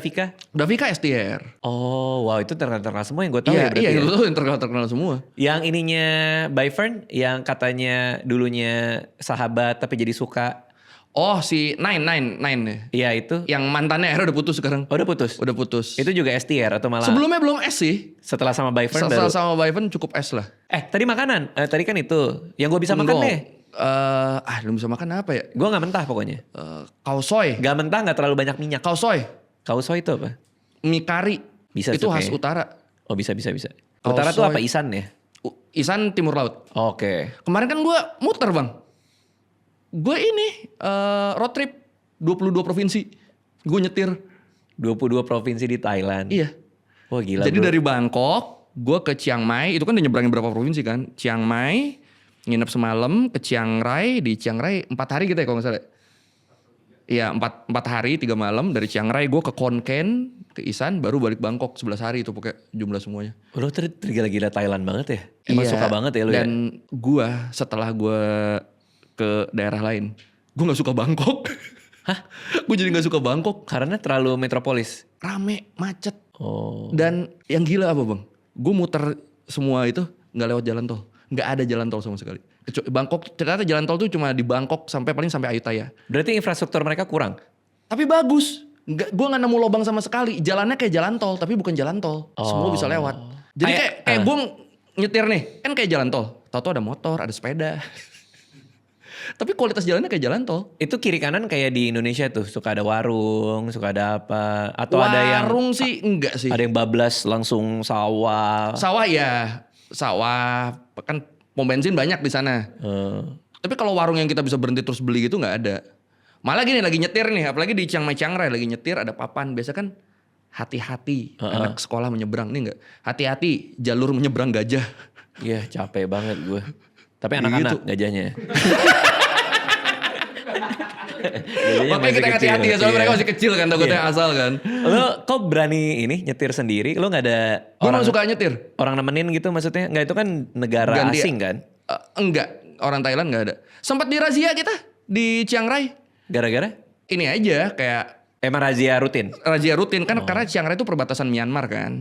Davika SDR. Oh, wow itu terkenal semua yang gue tahu Iya, ya berarti. iya ya. itu yang terkenal semua. Yang ininya Byfriend yang katanya dulunya sahabat tapi jadi suka. Oh si Nine ya. Iya itu. Yang mantannya akhirnya udah putus sekarang. Oh udah putus? Udah putus. Itu juga STR atau malah Sebelumnya belum S sih. setelah sama Byfriend baru? Setelah sama Byfriend cukup S lah. Tadi makanan. Tadi kan itu. Yang gue bisa makan deh. Belum bisa makan apa ya? Gue gak mentah pokoknya. Kaosoy. Gak mentah gak terlalu banyak minyak. Kaosoy. Kauso itu apa? Mie kari. Bisa Itu tuh khas kayaknya. utara. Oh bisa. Utara tuh Kaosoy. apa? Isan ya? Isan Timur Laut. Oke. Kemarin kan gue muter bang. Gue ini road trip 22 provinsi. Gue nyetir. 22 provinsi di Thailand. Iya. Wah gila Jadi bro. dari Bangkok, gue ke Chiang Mai. Itu kan udah nyebrangin berapa provinsi kan. Chiang Mai, nginep semalam ke Chiang Rai. Di Chiang Rai 4 hari gitu ya kalau gak salah. Iya 4 hari 3 malam. Dari Chiang Rai gue ke Khon Kaen, ke Isan. Baru balik Bangkok 11 hari itu pokoknya jumlah semuanya. Lo tergila-gila Thailand banget ya? Emang suka banget ya lo ya? Dan gue setelah gue ke daerah lain, gue gak suka Bangkok. Hah? Gue jadi gak suka Bangkok. Karena terlalu metropolis? Rame, macet. Oh. Dan yang gila apa bang? Gue muter semua itu gak lewat jalan tol. Gak ada jalan tol sama sekali. Bangkok, ternyata jalan tol tuh cuma di Bangkok paling sampai Ayutthaya. Berarti infrastruktur mereka kurang? Tapi bagus. Gue nggak nemu lubang sama sekali. Jalannya kayak jalan tol, tapi bukan jalan tol. Semua bisa lewat. Jadi kayak gue nyetir nih, kan kayak jalan tol. Tahu-tahu ada motor, ada sepeda. Tapi kualitas jalannya kayak jalan tol. Itu kiri kanan kayak di Indonesia tuh, suka ada warung, suka ada apa, atau ada yang warung sih enggak sih. ada yang bablas langsung sawah. Sawah ya, sawah kan pom bensin banyak di sana. Tapi kalau warung yang kita bisa berhenti terus beli gitu nggak ada. Malah gini lagi nyetir nih, apalagi di Chiang Mai Chiang Rai lagi nyetir ada papan. Biasa kan hati-hati anak sekolah menyeberang, nih enggak. Hati-hati jalur menyeberang gajah. Iya capek banget gue. Tapi anak-anak gajahnya. Makanya kita hati-hati ya, soalnya mereka masih kecil kan, takutnya asal kan. Lo kok berani ini nyetir sendiri? Lo gak ada Gue gak suka nyetir. orang nemenin gitu maksudnya? Nggak, itu kan negara asing kan? Enggak, orang Thailand gak ada. Sempat dirazia kita di Chiang Rai. Gara-gara? Ini aja kayak Emang razia rutin? razia rutin kan karena Chiang Rai itu perbatasan Myanmar kan.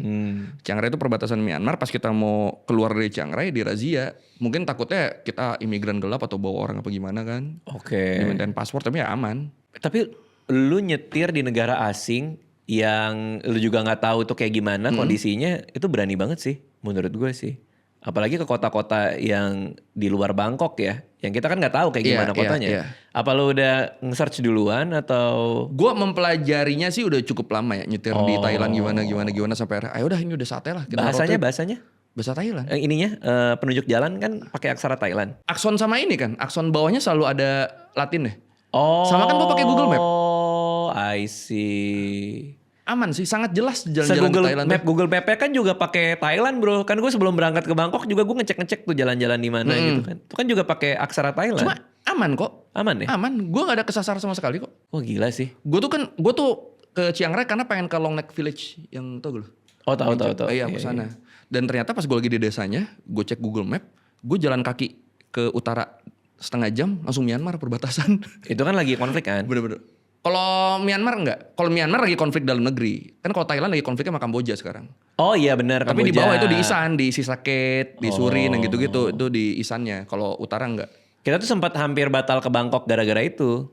Chiang Rai itu perbatasan Myanmar, pas kita mau keluar dari Chiang Rai dirazia. Mungkin takutnya kita imigran gelap atau bawa orang apa gimana kan. Oke. Dimintain paspor tapi ya aman. Tapi lu nyetir di negara asing yang lu juga nggak tahu tuh kayak gimana kondisinya, itu berani banget sih menurut gue sih. Apalagi ke kota-kota yang di luar Bangkok ya, yang kita kan nggak tahu kayak gimana kotanya. Iya. Apa lu udah nge-search duluan atau? Gue mempelajarinya sih udah cukup lama ya, nyetir di Thailand gimana sampai ayo udah ini udah saatnya lah. Kita Bahasanya? bahasa Thailand. Ininya penunjuk jalan kan pakai aksara Thailand. Akson sama ini kan, akson bawahnya selalu ada Latin deh. Oh. Sama kan gue pakai Google Map. Oh, I see. Aman sih, sangat jelas jalan-jalan di Thailand. Google Map kan juga pakai Thailand bro. Kan gue sebelum berangkat ke Bangkok juga gue ngecek tuh jalan-jalan di mana gitu kan. Itu kan juga pakai aksara Thailand. Cuma aman kok. Aman ya? Aman, gue gak ada kesasar sama sekali kok. Wah gila sih. Gue tuh ke Chiang Rai karena pengen ke Long Neck Village yang tau gue loh. Oh tahu. Iya ke sana. Dan ternyata pas gue lagi di desanya, gue cek Google Map, gue jalan kaki ke utara setengah jam langsung Myanmar perbatasan. Itu kan lagi konflik kan? Bener-bener. Kalau Myanmar enggak. Kalau Myanmar lagi konflik dalam negeri. Kan kalau Thailand lagi konfliknya sama Kamboja sekarang. Oh iya benar. Tapi di bawah itu di Isan, di Sisaket, di Surin, yang gitu-gitu. Itu di Isannya. Kalau utara enggak. Kita tuh sempat hampir batal ke Bangkok gara-gara itu.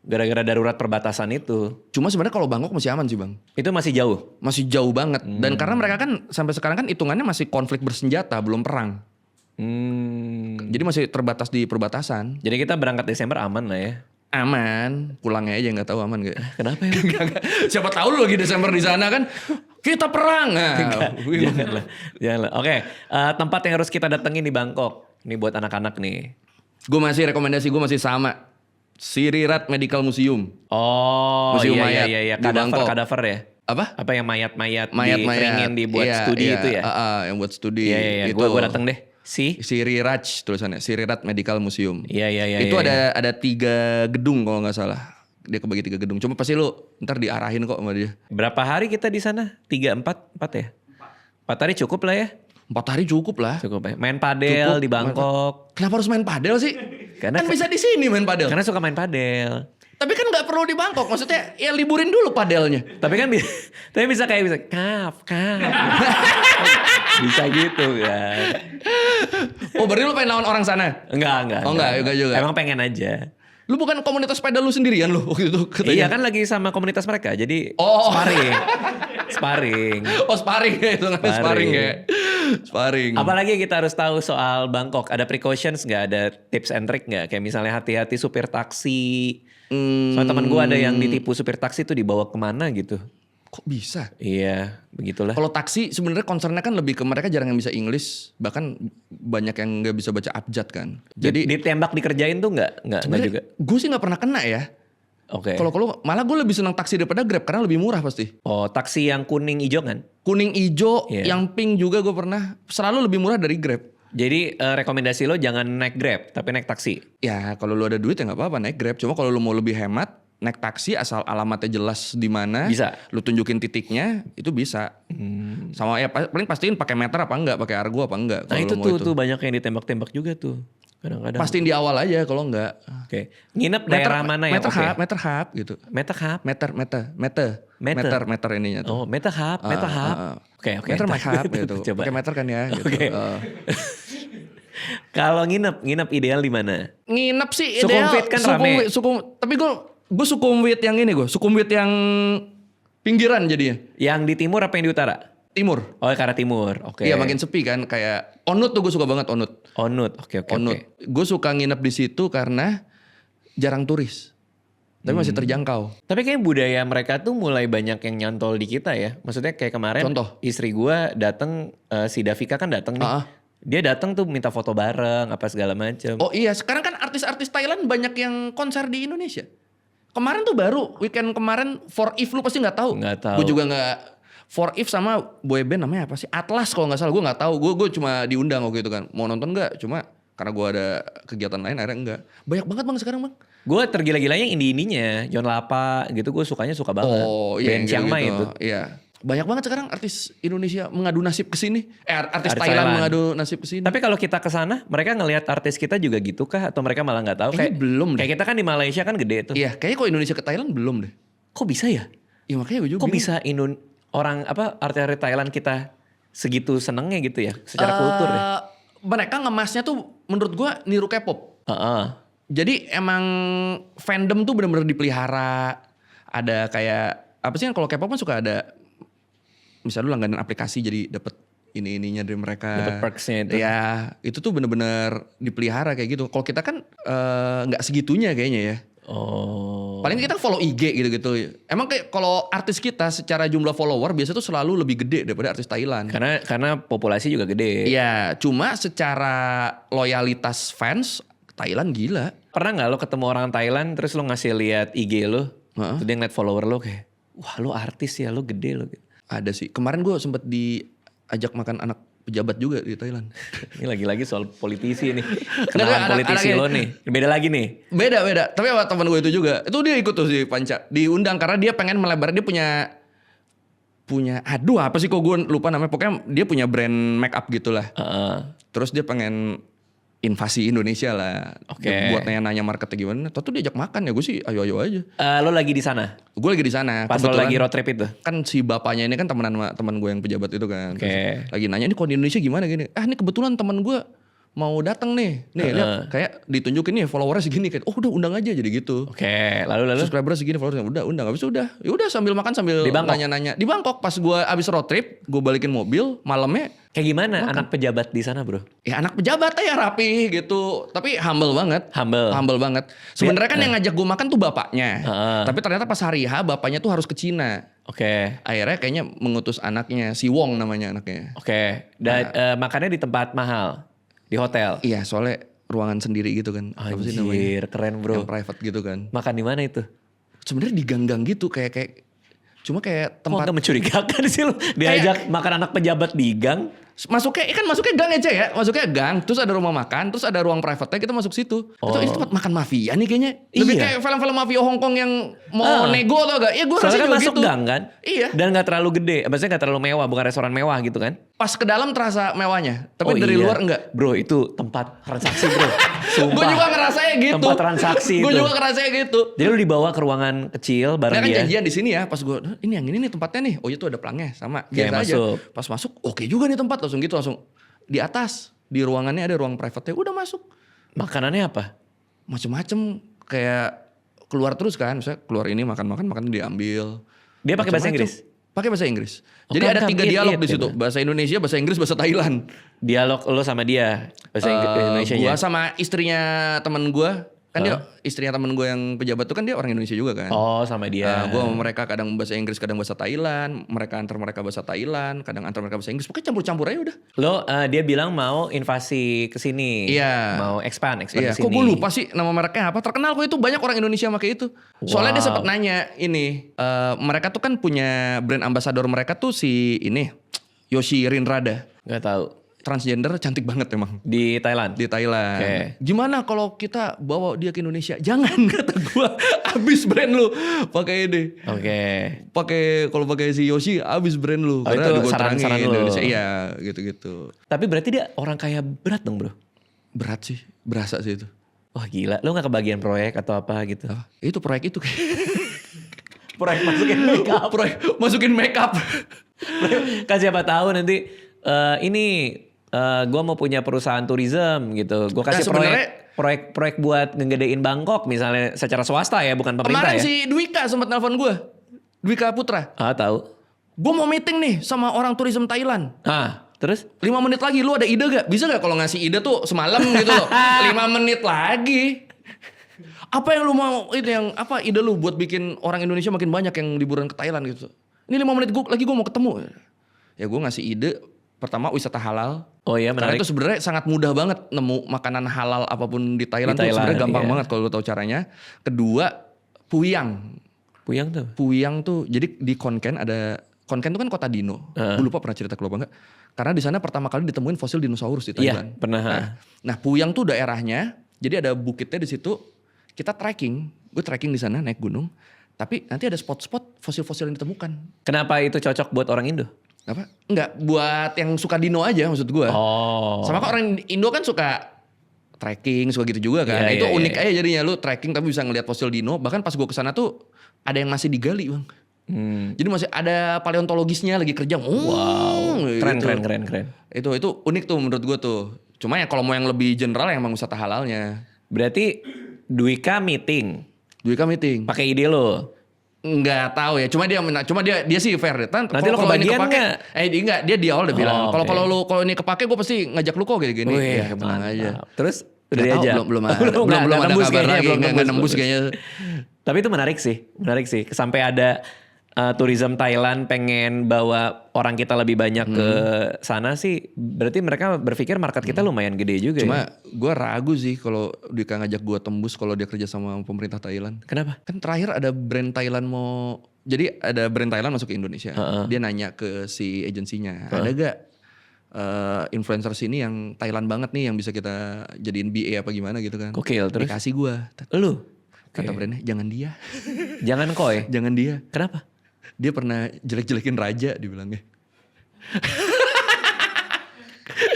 Gara-gara darurat perbatasan itu. Cuma sebenarnya kalau Bangkok masih aman sih bang. Itu masih jauh? Masih jauh banget. Dan karena mereka kan sampai sekarang kan hitungannya masih konflik bersenjata, belum perang. Jadi masih terbatas di perbatasan. Jadi kita berangkat Desember aman lah ya? Aman, pulangnya aja nggak tahu aman gak? Kenapa ya? Siapa tahu lu lagi Desember di sana kan, kita perang. Janganlah. Oke, tempat yang harus kita datengin di Bangkok. Ini buat anak-anak nih. Gue rekomendasi gue masih sama. Sirirat Medical Museum. Oh, Museum iya, mayat iya. di Bangkok. Kadaver ya? Apa? Apa yang mayat-mayat dikeringin dibuat studi itu ya? Yang buat studi. Iya. Gue dateng deh. Sirirat tulisannya, Sirirat Medical Museum. Iya. Itu ada 3 gedung kalau nggak salah. Dia kebagi 3 gedung. Cuma pasti lu ntar diarahin kok sama dia. Berapa hari kita di sana? 3, 4 ya? 4 hari cukup lah ya? 4 hari cukup lah. Cukup ya. Main padel di Bangkok. Kenapa harus main padel sih? Karena kan bisa di sini main padel. Karena suka main padel. Tapi kan nggak perlu di Bangkok. Maksudnya ya liburin dulu padelnya. Tapi kan bisa kaf. Bisa gitu kan. Oh berarti lu pengen lawan orang sana? Enggak. Oh enggak juga. Emang pengen aja. Lu bukan komunitas sepeda lu sendirian lu waktu itu katanya. Iya kan lagi sama komunitas mereka. Jadi sparring. Oh sparring ya. Sparring ya. Sparring. Apalagi kita harus tahu soal Bangkok. Ada precautions nggak? Ada tips and trick nggak? Kayak misalnya hati-hati supir taksi. Soalnya teman gue ada yang ditipu supir taksi tuh dibawa kemana gitu. Kok bisa? Iya, begitulah. Kalau taksi sebenarnya concernnya kan lebih ke mereka jarang yang bisa English, bahkan banyak yang nggak bisa baca abjad kan. Jadi ditembak dikerjain tuh nggak juga. Gue sih nggak pernah kena ya. Oke. Kalau malah gue lebih senang taksi daripada Grab karena lebih murah pasti. Oh, taksi yang kuning hijau kan? Kuning hijau, Yeah. yang pink juga gue pernah. Selalu lebih murah dari Grab. Jadi rekomendasi lo jangan naik Grab, tapi naik taksi. Ya kalau lu ada duit ya nggak apa-apa naik Grab. Cuma kalau lu mau lebih hemat, naik taksi asal alamatnya jelas di mana. Bisa. Lu tunjukin titiknya, itu bisa. Sama ya paling pastiin pakai meter apa enggak, pakai argo apa enggak. Nah kalau itu lu mau tuh banyak yang ditembak-tembak juga tuh. Kadang-kadang. Pastiin di awal aja kalau enggak. Oke. Nginep daerah mana ya? Meter hub gitu. Meter hub. Meter ininya tuh. Oh, meter hub. Oke. Meter my hub gitu. Coba. Pakai meter kan ya gitu. Oke. Kalau nginep ideal di mana? Nginep sih Sukhumvit ideal. kan rame. Tapi gue Gue Sukhumvit yang ini Sukhumvit yang pinggiran jadinya. Yang di timur apa yang di utara? Timur. Oh, ke arah timur. Oke. Iya makin sepi kan, kayak Onut tuh gue suka banget Onut. Oke. Onut. Gue suka nginep di situ karena jarang turis. Tapi masih terjangkau. Tapi kayak budaya mereka tuh mulai banyak yang nyantol di kita ya. Maksudnya kayak kemarin Contoh? istri gue datang, si Davika kan datang nih. Dia datang tuh minta foto bareng apa segala macem. Oh iya, sekarang kan artis-artis Thailand banyak yang konser di Indonesia. Kemarin tuh baru weekend kemarin For If, lu pasti nggak tahu. Nggak tahu. Gue juga nggak. For If sama boyband namanya apa sih? Atlas kalau nggak salah, gue nggak tahu. Gue cuma diundang waktu itu kan. Mau nonton nggak? Cuma karena gue ada kegiatan lain akhirnya enggak. Banyak banget bang sekarang bang. Gue tergila-gilanya indie-indinya, John Lapa gitu, gue suka banget. Oh iya. Band Chiang Mai itu. Iya. Banyak banget sekarang artis Indonesia mengadu nasib ke sini. Artis Thailand mengadu nasib ke sini. Tapi kalau kita ke sana, mereka ngelihat artis kita juga gitu kah? Atau mereka malah nggak tahu? Kayak belum deh. Kayak kita kan di Malaysia kan gede tuh. Iya, kayaknya kalau Indonesia ke Thailand belum deh. Kok bisa ya? Iya makanya gue juga Kok bingung. bisa orang artis Thailand kita segitu senengnya gitu ya secara kultur ya? Mereka ngemasnya tuh menurut gue niru K-pop. Jadi emang fandom tuh benar-benar dipelihara. Ada kayak apa sih kan kalau K-pop kan suka ada misalnya lu langganan aplikasi jadi dapat ininya dari mereka. Dapat perksnya itu. Ya, itu tuh benar-benar dipelihara kayak gitu. Kalau kita kan nggak segitunya kayaknya ya. Oh. Paling kita follow IG gitu-gitu. Emang kayak kalau artis kita secara jumlah follower biasa tuh selalu lebih gede daripada artis Thailand. Karena populasi juga gede. Iya, cuma secara loyalitas fans Thailand gila. Pernah nggak lo ketemu orang Thailand terus lo ngasih lihat IG lo, terus dia ngeliat follower lo kayak, wah lo artis ya, lo gede lo. Ada sih. Kemarin gue sempet diajak makan anak pejabat juga di Thailand. Ini lagi-lagi soal politisi nih. Kenalan politisi lo nih. Beda lagi nih. Beda. Tapi sama teman gue itu juga. Itu dia ikut tuh si Panca. Diundang karena dia pengen melebar. Dia punya aduh apa sih kok gue lupa namanya. Pokoknya dia punya brand make up gitu lah. Terus dia pengen invasi Indonesia lah. Oke. Buat nanya-nanya marketnya gimana. Tuh diajak makan ya gue sih ayo aja. Lo lagi di sana? Gue lagi di sana. Pas lo lagi road trip itu? Kan si bapaknya ini kan temenan sama teman gue yang pejabat itu kan. Oke. Lagi nanya ini kalau di Indonesia gimana gini. Ini kebetulan teman gue mau datang nih. Nih lihat kayak ditunjukin nih followernya segini kayak udah undang aja jadi gitu. Oke, lalu Subscriber segini followersnya udah undang habis udah. Ya udah sambil makan sambil nanya-nanya. Di Bangkok pas gue abis road trip, gue balikin mobil malamnya. Kayak gimana anak pejabat di sana, Bro? Ya anak pejabat ya rapi gitu. Tapi humble banget. Humble banget. Sebenarnya kan yang ngajak gue makan tuh bapaknya. Tapi ternyata pas hari H bapaknya tuh harus ke Cina. Oke. Akhirnya kayaknya mengutus anaknya, si Wong namanya anaknya. Oke. Dan makannya di tempat mahal, di hotel. Iya, soalnya ruangan sendiri gitu kan. Anjir, keren bro. Yang private gitu kan. Makan di mana itu? Sebenarnya di gang-gang gitu kayak cuma kayak tempat. Kok gak mencurigakan sih lu diajak makan anak pejabat di gang? Masuknya gang aja ya. Masuknya gang, terus ada rumah makan, terus ada ruang private-nya kita masuk situ. Itu tempat makan mafia nih kayaknya. Lebih kayak film-film mafia Hong Kong yang mau nego atau enggak. Iya gue rasanya kan masuk gitu. Gang kan? Iya. Dan gak terlalu gede. Maksudnya gak terlalu mewah, bukan restoran mewah gitu kan? Pas ke dalam terasa mewahnya. Tapi dari luar enggak. Bro itu tempat transaksi bro. Sumpah. Gue juga ngerasanya gitu. Tempat transaksi itu. Gue juga ngerasanya gitu. Jadi lu dibawa ke ruangan kecil bareng dia. Kan dia. janjian di sini ya. Pas gue, ini yang ini nih tempatnya nih. Oh itu ada pelangnya sama. Kayak masuk. Aja. Pas masuk, oke juga nih tempat. Langsung di atas. Di ruangannya ada ruang private-nya. Udah masuk. Makanannya apa? Macem-macem. Kayak keluar terus kan. Misalnya keluar ini makan diambil. Dia pakai bahasa Inggris? Pakai bahasa Inggris. Jadi ada 3 dialog di situ. Bahasa Indonesia, bahasa Inggris, bahasa Thailand. Dialog lo sama dia bahasa Indonesia. Gua sama istrinya temen gue. Kan dia istrinya temen gue yang pejabat tuh kan dia orang Indonesia juga kan. Oh sama dia. Gue sama mereka kadang bahasa Inggris, kadang bahasa Thailand. Mereka antar mereka bahasa Thailand, kadang antar mereka bahasa Inggris. Pokoknya campur-campur aja udah. Lo dia bilang mau invasi ke sini. Iya. Mau expand ke sini. Kok gue lupa sih nama mereknya apa. Terkenal kok itu banyak orang Indonesia pakai itu. Soalnya dia sempat nanya ini. Mereka tuh kan punya brand ambassador mereka tuh si ini. Yoshi Rinrada. Gak tahu. Transgender cantik banget emang. Di Thailand? Di Thailand. Okay. Gimana kalau kita bawa dia ke Indonesia? Jangan kata gue. Abis brand lu. Pakai ini. Oke. Kalau pakai si Yoshi abis brand lu. Karena itu saran-saran lu. Indonesia. Iya gitu-gitu. Tapi berarti dia orang kaya berat dong bro? Berat sih. Berasa sih itu. Wah gila. Lo gak kebagian proyek atau apa gitu? Itu proyek itu. Proyek masukin make up. Proyek masukin make up. Kan siapa tahu nanti ini gue mau punya perusahaan tourism gitu. Gue kasih proyek buat ngegedein Bangkok misalnya secara swasta ya, bukan pemerintah Kemarin ya. si Dwika sempat nelfon gue. Dwika Putra. Tahu. Gue mau meeting nih sama orang tourism Thailand. Terus 5 menit lagi, lu ada ide gak? Bisa gak kalau ngasih ide tuh semalam gitu loh. 5 menit lagi. Apa yang lu mau, itu yang apa ide lu buat bikin orang Indonesia makin banyak yang liburan ke Thailand gitu. Ini 5 menit lagi gue mau ketemu. Ya gue ngasih ide, pertama wisata halal. Oh iya, Karena menarik. itu sebenarnya sangat mudah banget nemu makanan halal apapun di Thailand, Di tuh sebenarnya Thailand, gampang iya. banget kalau lu tahu caranya. Kedua, Puyang. Puyang tuh. Puyang tuh jadi di Konken tuh kan kota dino. Gue lupa pernah cerita ke lu apa enggak. Karena di sana pertama kali ditemuin fosil dinosaurus di Thailand. Iya, pernah. Nah, Puyang tuh daerahnya, jadi ada bukitnya di situ. Kita trekking, gue trekking di sana naik gunung. Tapi nanti ada spot-spot fosil-fosil yang ditemukan. Kenapa itu cocok buat orang Indo? Apa? Enggak, buat yang suka dino aja maksud gue. Oh. Sama kan orang Indo kan suka trekking, suka gitu juga kan. Iya, Nah, itu iya, unik iya. aja jadinya lu trekking tapi bisa ngelihat fosil dino. Bahkan pas gue kesana tuh ada yang masih digali bang. Jadi masih ada paleontologisnya lagi kerja. Wow. Keren, gitu. keren. Itu unik tuh menurut gue tuh. Cuma ya kalau mau yang lebih general yang emang wisata halalnya. Berarti Dwika meeting. Dwika meeting. Pakai ide lo. Nggak tahu ya. Cuma dia sih fair deh. Nanti lo kalau ini kebagian kepake, nggak? dia di awal udah bilang. Oh, Kalau ini kepake gue pasti ngajak lu kok gini-gini. Wih, Ya tenang mantap. aja. Terus udah Nggak tahu, diajak? belum Nggak ada nembus kabar kayaknya, lagi. belum Nggak nembus kayaknya. Tapi itu menarik sih. Sampai ada tourism Thailand pengen bawa orang kita lebih banyak ke sana sih. Berarti mereka berpikir market kita lumayan gede juga. Cuma ya? gue ragu sih kalau Dwika ngajak gue tembus kalau dia kerja sama pemerintah Thailand. Kenapa? Kan terakhir ada brand Thailand jadi ada brand Thailand masuk ke Indonesia. Dia nanya ke si agensinya, ada gak influencer sini yang Thailand banget nih yang bisa kita jadiin BA apa gimana gitu kan. Gokil, terus? Dikasih gue. Lu? Kata brandnya, jangan dia. Jangan koi. Jangan dia. Kenapa? Dia pernah jelek-jelekin raja dibilangnya.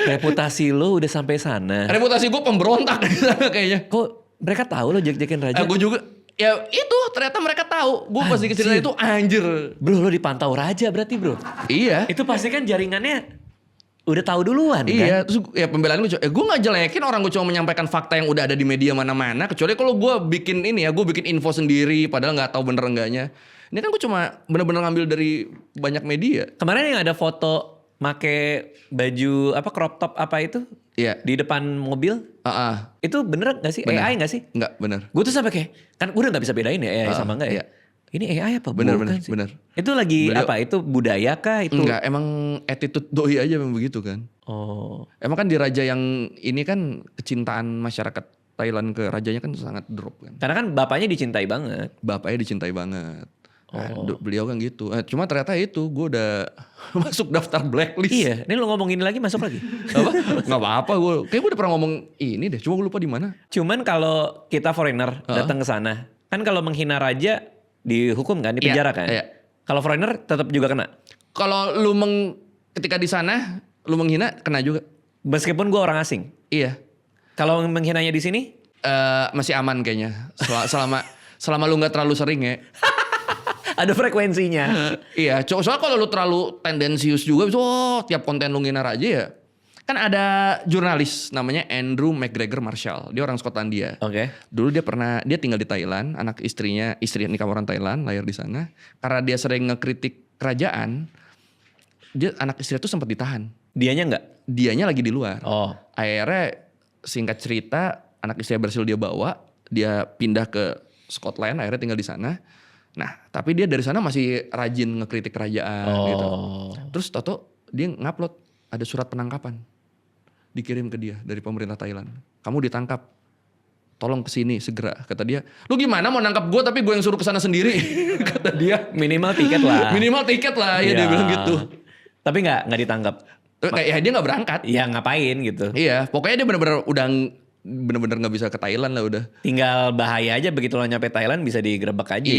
Reputasi lo udah sampai sana. Reputasi gue pemberontak di sana kayaknya. Kok mereka tahu lo jelek-jelekin raja? Gue juga. Ya itu ternyata mereka tahu. Gue pasti cerita itu anjir. Bro, lo dipantau raja berarti bro. Iya. Itu pasti kan jaringannya udah tahu duluan Iya, kan? terus ya pembelaan gue gue gak jelekin orang, gue cuma menyampaikan fakta yang udah ada di media mana-mana. Kecuali kalau gue bikin gue bikin info sendiri padahal gak tahu bener enggaknya. Ini kan gue cuma bener-bener ngambil dari banyak media. Kemarin yang ada foto make baju crop top apa itu? Iya. Di depan mobil. Itu bener gak sih? Bener. AI gak sih? Enggak, bener. Gue tuh sampai kayak, kan gue udah gak bisa bedain ya AI sama enggak ya? Iya. Ini AI apa? Bener, Bukan bener, sih? bener. Itu lagi Beliau- apa? Itu budaya kah? Itu? Enggak, emang attitude doi aja memang begitu kan. Oh. Emang kan di raja yang ini kan kecintaan masyarakat Thailand ke rajanya kan sangat drop kan. Karena kan bapaknya dicintai banget. Bapaknya dicintai banget. Nah, beliau kan gitu. Cuma ternyata itu gue udah masuk daftar blacklist. Iya, ini lo ngomongin lagi masuk lagi. Apa? Gak apa-apa gue. Kayak gue udah pernah ngomong ini deh. Cuma gue lupa di mana. Cuman kalau kita foreigner datang ke sana, kan kalau menghina raja dihukum kan, di penjara kan. iya. Kalau foreigner tetap juga kena. Kalau lu ketika di sana lu menghina kena juga. Meskipun gue orang asing. Iya. Kalau menghinanya di sini, Masih aman kayaknya. Selama lu nggak terlalu sering ya. ada frekuensinya. Iya. Soalnya kalau lu terlalu tendensius juga, tiap konten lu ngina raja ya. Kan ada jurnalis namanya Andrew McGregor Marshall. Dia orang Skotlandia. Oke. Dulu dia tinggal di Thailand, istri nikah orang Thailand, lahir di sana. Karena dia sering ngekritik kerajaan, anak istri itu sempat ditahan. Dianya enggak? Dianya lagi di luar. Oh. Akhirnya singkat cerita, anak istri berhasil dia bawa, dia pindah ke Scotland, akhirnya tinggal di sana. Nah, tapi dia dari sana masih rajin ngekritik kerajaan gitu. Terus toto dia ngupload ada surat penangkapan. Dikirim ke dia dari pemerintah Thailand. Kamu ditangkap. Tolong kesini segera. Kata dia, lu gimana mau nangkap gue tapi gue yang suruh kesana sendiri. Kata dia. Minimal tiket lah. Minimal tiket lah ya dia bilang gitu. Tapi nggak ditangkap. Ya dia gak berangkat. Ya ngapain gitu. Iya pokoknya dia bener-bener gak bisa ke Thailand lah udah. Tinggal bahaya aja begitu lo nyampe Thailand bisa digerebek aja.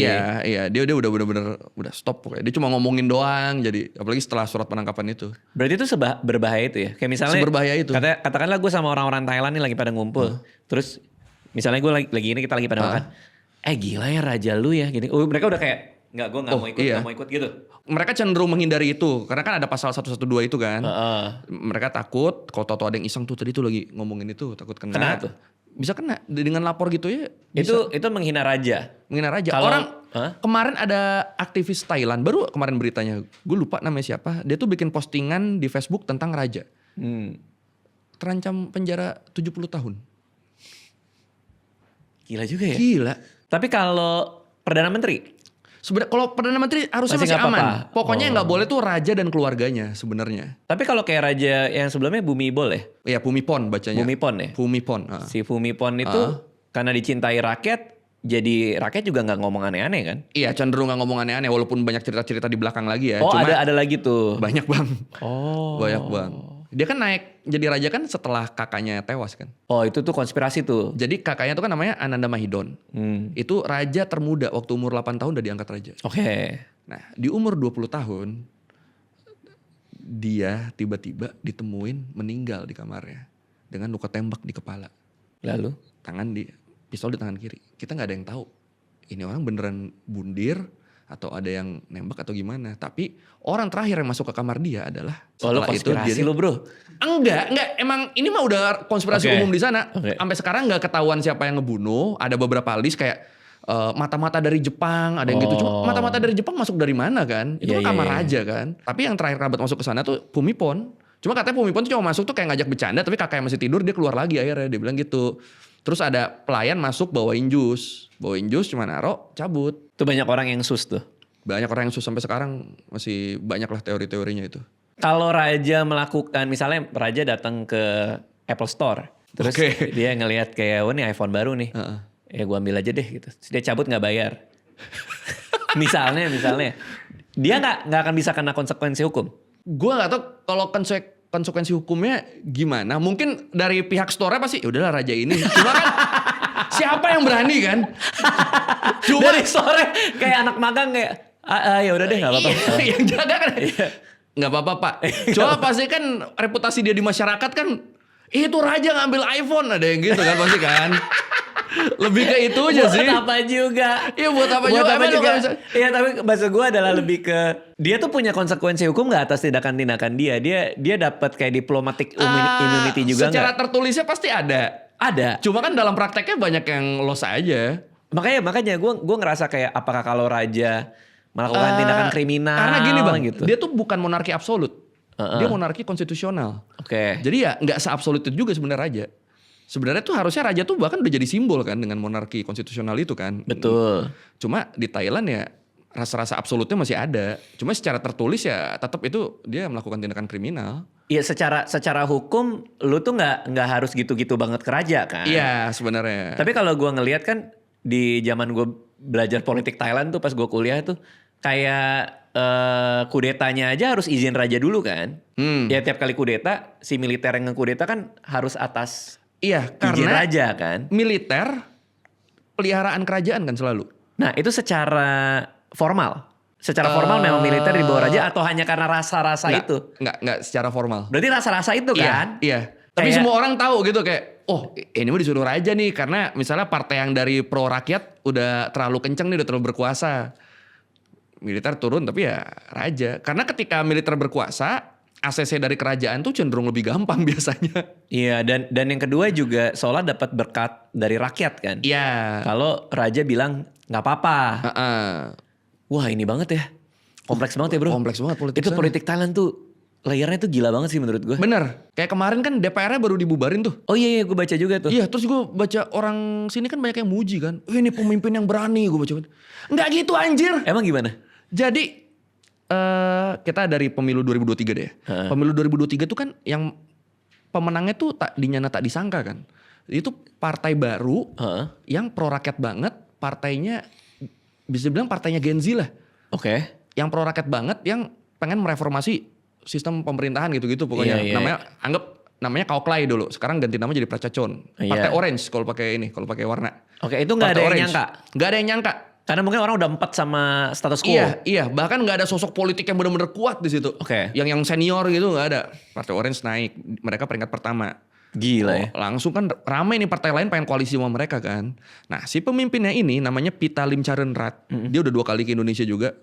Iya dia udah bener-bener udah stop pokoknya. Dia cuma ngomongin doang jadi apalagi setelah surat penangkapan itu. Berarti itu berbahaya itu ya? Kayak misalnya Seberbahaya itu. Katakanlah gue sama orang-orang Thailand nih lagi pada ngumpul. Terus misalnya gue lagi ini kita lagi pada makan. Gila ya raja lu ya gini. Mereka udah kayak enggak gue gak mau ikut gitu. Mereka cenderung menghindari itu karena kan ada pasal 112 itu kan. Mereka takut kalau tahu ada yang iseng tuh tadi tuh lagi ngomongin itu takut kena. Kena tuh? bisa kena dengan lapor gitu ya. Bisa. Itu menghina raja. Menghina raja. Kalau- Orang Hah? kemarin ada aktivis Thailand, baru kemarin beritanya, gue lupa namanya siapa. Dia tuh bikin postingan di Facebook tentang raja. Terancam penjara 70 tahun. Gila juga ya. Gila. Tapi kalau Perdana Menteri? Sebenarnya kalau Perdana Menteri harusnya Masih masih nggak aman. apa-apa. Pokoknya yang nggak boleh tuh raja dan keluarganya sebenarnya. Tapi kalau kayak raja yang sebelumnya Bhumibol ya? Ya Phumipon bacanya. Bhumipon ya? Phumipon. Si Bhumipon itu karena dicintai rakyat, jadi rakyat juga nggak ngomong aneh-aneh kan? Iya cenderung nggak ngomong aneh-aneh walaupun banyak cerita-cerita di belakang lagi ya. Oh Cuma ada lagi tuh. banyak bang. Oh. Banyak bang. Dia kan naik jadi raja kan setelah kakaknya tewas kan. Oh itu tuh konspirasi tuh. Jadi kakaknya tuh kan namanya Ananda Mahidon. Itu raja termuda waktu umur 8 tahun udah diangkat raja. Oke. Nah di umur 20 tahun dia tiba-tiba ditemuin meninggal di kamarnya. Dengan luka tembak di kepala. Lalu? Pistol di tangan kiri. Kita gak ada yang tahu. Ini orang beneran bundir atau ada yang nembak atau gimana. Tapi orang terakhir yang masuk ke kamar dia adalah Oh lo konspirasi lo bro? Enggak. Emang ini mah udah konspirasi Oke. umum di sana. Oke. Sampai sekarang nggak ketahuan siapa yang ngebunuh. Ada beberapa list kayak mata-mata dari Jepang, ada yang gitu. Cuma mata-mata dari Jepang masuk dari mana kan? Itu Iya, kan kamar iya, iya. raja kan. Tapi yang terakhir kerabat masuk ke sana tuh Phumipon. Cuma katanya Phumipon tuh cuma masuk tuh kayak ngajak bercanda, tapi kakak yang masih tidur dia keluar lagi akhirnya, dia bilang gitu. Terus ada pelayan masuk bawain jus cuma naro cabut. Tuh banyak orang yang sus tuh. Banyak orang yang susah sampai sekarang masih banyak lah teori-teorinya itu. Kalau raja melakukan, misalnya raja datang ke Apple Store, terus Oke. dia ngelihat kayak, wah ini iPhone baru nih, ya gua ambil aja deh gitu. Terus dia cabut nggak bayar. misalnya, dia nggak akan bisa kena konsekuensi hukum. Gue nggak tahu kalau konsekuensi hukumnya gimana. Mungkin dari pihak store-nya pasti ya udahlah raja ini. Cuma kan siapa yang berani kan? Cuma Dari sore kayak anak magang kayak, ya udah deh nggak apa-apa. yang jaga kan nggak apa-apa pak. Cuma pasti kan reputasi dia di masyarakat kan, itu raja ngambil iPhone, ada yang gitu kan pasti kan. Lebih ke itu aja sih. Buat apa juga? Iya buat apa Buat juga? apa Emang lu juga? nggak bisa- Iya tapi maksud gue adalah lebih ke dia tuh punya konsekuensi hukum nggak atas tindakan dia. Dia dapat kayak diplomatic immunity juga Secara nggak? tertulisnya pasti ada. Ada. Cuma kan dalam prakteknya banyak yang loss aja. Makanya gue ngerasa kayak apakah kalau raja melakukan tindakan kriminal Karena gini bang, gitu. dia tuh bukan monarki absolut. Dia monarki konstitusional. Oke. Jadi ya nggak seabsolut itu juga sebenarnya raja. Sebenarnya tuh harusnya raja tuh bahkan udah jadi simbol kan dengan monarki konstitusional itu kan. Betul. Cuma di Thailand ya rasa-rasa absolutnya masih ada. Cuma secara tertulis ya tetap itu dia melakukan tindakan kriminal. Iya secara hukum lu tuh nggak harus gitu-gitu banget ke raja kan. Iya sebenarnya. Tapi kalau gue ngelihat kan di zaman gue belajar politik Thailand tuh pas gue kuliah tuh kayak kudetanya aja harus izin raja dulu kan. Ya tiap kali kudeta si militer yang ngekudeta kan harus atas Iya izin karena raja kan. militer peliharaan kerajaan kan selalu. Nah itu secara formal. Secara formal memang militer di bawah raja atau hanya karena rasa-rasa itu? Nggak secara formal. Berarti rasa-rasa itu kan? Iya. Tapi Kayak- semua orang tahu gitu kayak, oh ini mah disuruh raja nih karena misalnya partai yang dari pro rakyat udah terlalu kenceng nih, udah terlalu berkuasa. Militer turun tapi ya raja. Karena ketika militer berkuasa, ACC dari kerajaan tuh cenderung lebih gampang biasanya. Iya dan yang kedua juga seolah dapat berkat dari rakyat kan? Iya. Kalau raja bilang nggak apa-apa. Heeh. Wah ini banget ya. Kompleks banget ya bro. Kompleks banget politik Itu sana. politik Thailand tuh layernya tuh gila banget sih menurut gue. Bener. Kayak kemarin kan DPR-nya baru dibubarin tuh. Oh iya gue baca juga tuh. Iya terus gue baca orang sini kan banyak yang muji kan. Ini pemimpin yang berani gue baca. Nggak gitu anjir. Emang gimana? Jadi kita dari pemilu 2023 deh. Pemilu 2023 tuh kan yang pemenangnya tuh tak dinyana tak disangka kan. Itu partai baru yang pro rakyat banget. Partainya bisa bilang partainya Gen Z lah. Oke. Yang pro rakyat banget yang pengen mereformasi sistem pemerintahan gitu-gitu pokoknya. Iya, iya. Namanya Kauklai dulu. Sekarang ganti nama jadi Pracacon. Iya. Partai orange kalau pakai ini, kalau pakai warna. Oke itu nggak ada Partai yang orange. nyangka. Nggak ada yang nyangka. Karena mungkin orang udah empat sama status quo. Iya, bahkan nggak ada sosok politik yang benar-benar kuat di situ. Oke. Yang senior gitu nggak ada. Partai Orange naik, mereka peringkat pertama. Gila ya. Langsung kan ramai nih partai lain pengen koalisi sama mereka kan. Nah si pemimpinnya ini namanya Pita Limcharenrat. Dia udah 2 kali ke Indonesia juga.